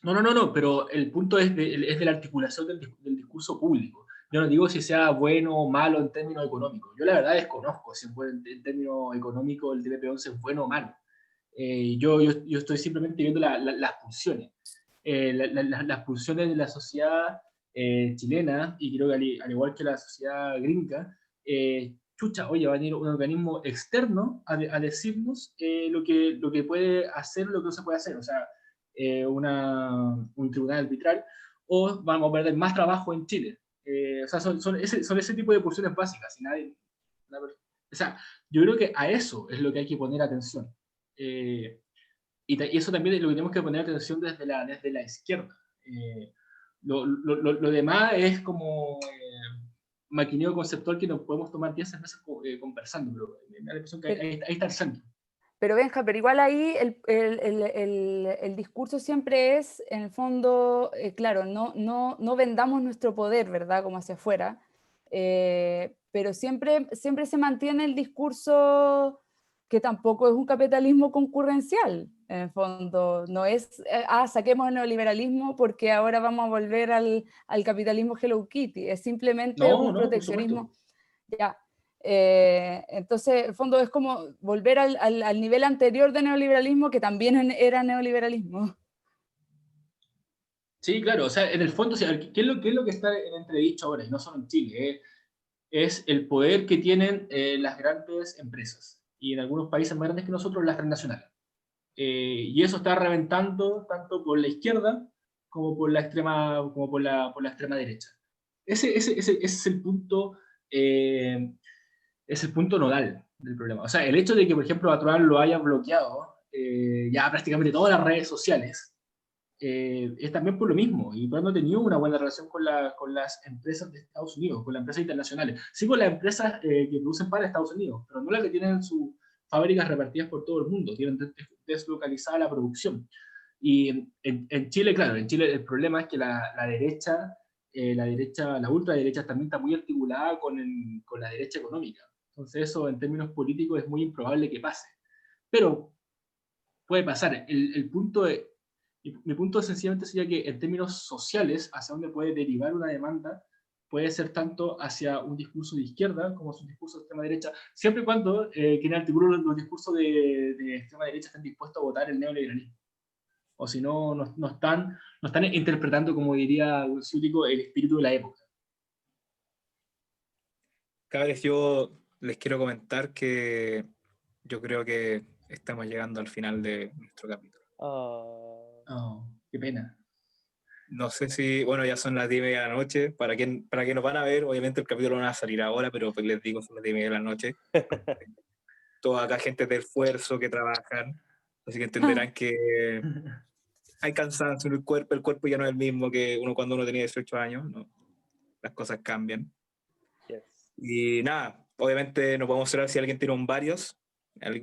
No, pero el punto es de la articulación del discurso público. Yo no digo si sea bueno o malo en términos económicos. Yo la verdad desconozco si en términos económicos el TPP-11 es bueno o malo. Yo estoy simplemente viendo las pulsiones. Las pulsiones de la sociedad chilena, y creo que al igual que la sociedad gringa, chucha, oye, va a venir un organismo externo a decirnos lo que puede hacer, lo que no se puede hacer. O sea, un tribunal arbitral, o vamos a perder más trabajo en Chile. O sea, son ese tipo de pulsiones básicas. O sea, yo creo que a eso es lo que hay que poner atención. Y eso también es lo que tenemos que poner atención desde la izquierda. Lo demás es como maquineo conceptual que nos podemos tomar 10 veces conversando, pero me da la impresión que ahí está el centro. Pero Benja, pero igual ahí el discurso siempre es, en el fondo, claro, no vendamos nuestro poder, ¿verdad? Como hacia afuera, pero siempre se mantiene el discurso que tampoco es un capitalismo concurrencial, en el fondo. No es, saquemos el neoliberalismo porque ahora vamos a volver al capitalismo Hello Kitty. Es simplemente un proteccionismo. Ya. Entonces, en el fondo es como volver al nivel anterior de neoliberalismo, que también era neoliberalismo. Sí, claro, o sea, en el fondo, ¿qué es lo que está en entredicho ahora? Y no solo en Chile, es el poder que tienen las grandes empresas, y en algunos países más grandes que nosotros, las transnacionales. Y eso está reventando tanto por la izquierda como por la extrema derecha. Ese es el punto, es el punto nodal del problema. O sea, el hecho de que, por ejemplo, Atual lo haya bloqueado ya prácticamente todas las redes sociales, es también por lo mismo, y no ha tenido una buena relación con las empresas de Estados Unidos, con las empresas internacionales, sí con las empresas que producen para Estados Unidos, pero no las que tienen sus fábricas repartidas por todo el mundo, tienen deslocalizada la producción. Y en Chile, claro, en Chile el problema es que la derecha, la ultraderecha también está muy articulada con la derecha económica. Entonces eso en términos políticos es muy improbable que pase. Pero puede pasar. Mi punto sencillamente sería que en términos sociales, hacia dónde puede derivar una demanda, puede ser tanto hacia un discurso de izquierda como hacia un discurso de extrema derecha, siempre y cuando quienes articulan los discursos de extrema derecha estén dispuestos a votar el neoliberalismo. O si no, no están interpretando, como diría un ciútico, el espíritu de la época. Cabres, yo les quiero comentar que yo creo que estamos llegando al final de nuestro capítulo. Qué pena. No sé si, bueno, ya son las 10:30 de la noche. Para quienes nos van a ver, obviamente el capítulo no va a salir ahora, pero pues les digo, son las 10:30 de la noche. Toda acá gente de esfuerzo que trabajan, así que entenderán que hay cansancio en el cuerpo ya no es el mismo que cuando uno tenía 18 años, ¿no? Las cosas cambian. Yes. Y nada, obviamente no podemos cerrar si alguien tiene un varios,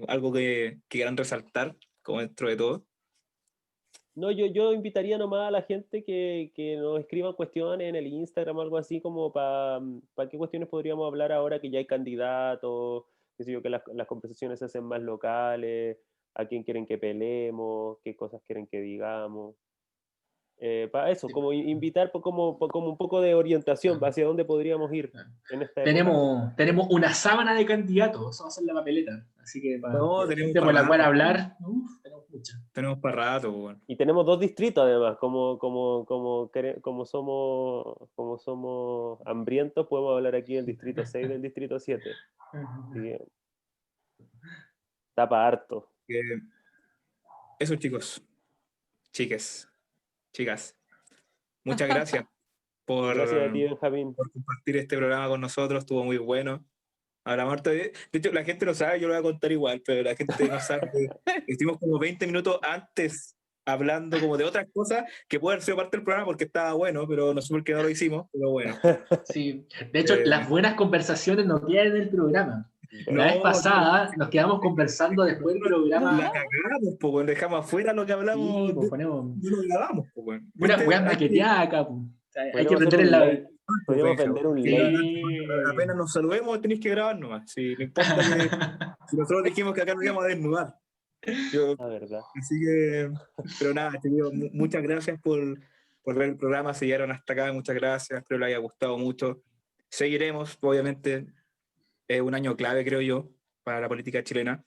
algo que quieran resaltar, como dentro de todo. No, yo invitaría nomás a la gente que nos escriban cuestiones en el Instagram, algo así como para qué cuestiones podríamos hablar ahora que ya hay candidatos, qué sé yo, que las conversaciones se hacen más locales, a quién quieren que peleemos, qué cosas quieren que digamos. Para eso, como invitar como un poco de orientación hacia dónde podríamos ir en esta época. Tenemos una sábana de candidatos, eso va a ser la papeleta, así que tenemos por la cual hablar, tenemos mucha. Tenemos para rato, bueno. Y tenemos 2 distritos además, como somos hambrientos, podemos hablar aquí del distrito 6 y del distrito 7. Tapa harto. Eso, chicos, chicas, muchas gracias gracias a ti, Benjamín, por compartir este programa con nosotros, estuvo muy bueno. Ahora, Marta, de hecho, la gente no sabe, yo lo voy a contar igual, pero la gente no sabe que estuvimos como 20 minutos antes hablando como de otras cosas que puede haber sido parte del programa porque estaba bueno, pero no sé por qué no lo hicimos, pero bueno. Sí, de hecho, las buenas conversaciones no quedan en el programa. La vez pasada nos quedamos conversando después del programa. La cagamos, pues, dejamos afuera lo que hablamos. Sí, pues no lo grabamos, pues. Una weá maqueteada acá, pues. Hay que aprender en la. Podríamos vender un ley. Apenas nos saludemos, tenéis que grabar nomás. Sí, no importa que. Si nosotros dijimos que acá nos íbamos a desnudar. La verdad. Así que. Pero nada, te digo, muchas gracias por ver el programa. Se llegaron hasta acá, muchas gracias. Espero les haya gustado mucho. Seguiremos, obviamente. Es un año clave, creo yo, para la política chilena.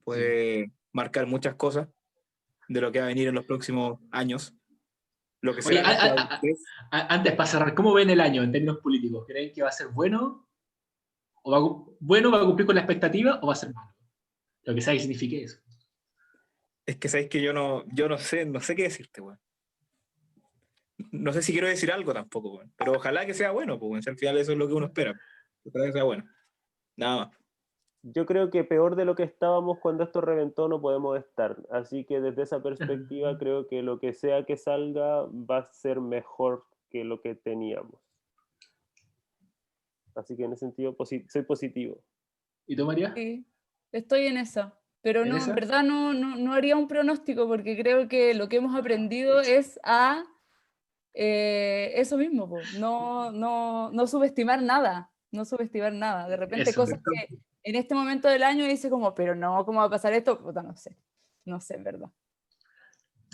Puede marcar muchas cosas de lo que va a venir en los próximos años. Lo que Oye, antes, para cerrar, ¿cómo ven el año en términos políticos? ¿Creen que va a ser bueno? ¿Va a cumplir con la expectativa o va a ser malo? Lo que sea que signifique eso. Es que sabéis que yo no sé qué decirte, weón. No sé si quiero decir algo tampoco, weón. Pero ojalá que sea bueno, pues, al final eso es lo que uno espera. Ojalá que sea bueno. Nada más. yo creo que peor de lo que estábamos cuando esto reventó no podemos estar. Así que desde esa perspectiva creo que lo que sea que salga va a ser mejor que lo que teníamos. Así que en ese sentido soy positivo. ¿Y tú, María? Sí, estoy en esa. Pero no, en verdad no haría un pronóstico porque creo que lo que hemos aprendido es a eso mismo, po. No subestimar nada. No subestimar nada. De repente cosas que en este momento del año dice como, pero no, ¿cómo va a pasar esto? Puta, no sé. No sé, en verdad.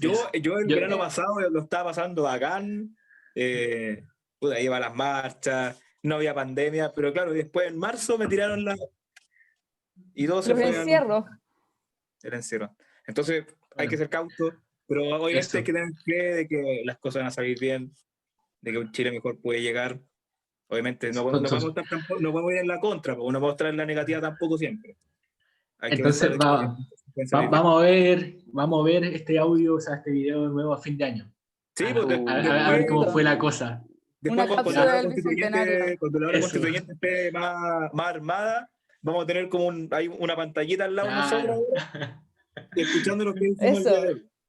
Yo el verano pasado lo estaba pasando bacán. Iba a las marchas, no había pandemia, pero claro, después en marzo me tiraron y todo se fue el encierro. Entonces hay que ser cautos, pero obviamente hay que tener fe de que las cosas van a salir bien, de que un Chile mejor puede llegar. Obviamente no podemos ir en la contra, porque no podemos traer la negativa tampoco siempre. Entonces vamos a ver este audio, o sea, este video de nuevo a fin de año. Sí, a ver cómo fue la cosa. Después, cuando la hora constituyente esté más armada, vamos a tener como una pantallita al lado de nosotros, escuchando lo que decimos.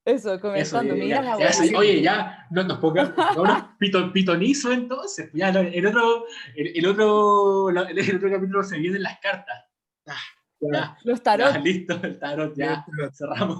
Eso, comentando. Oye, ya nos pongamos pitonizo entonces. Ya, el otro capítulo se vienen las cartas. Los tarot. Listo, el tarot, ya cerramos.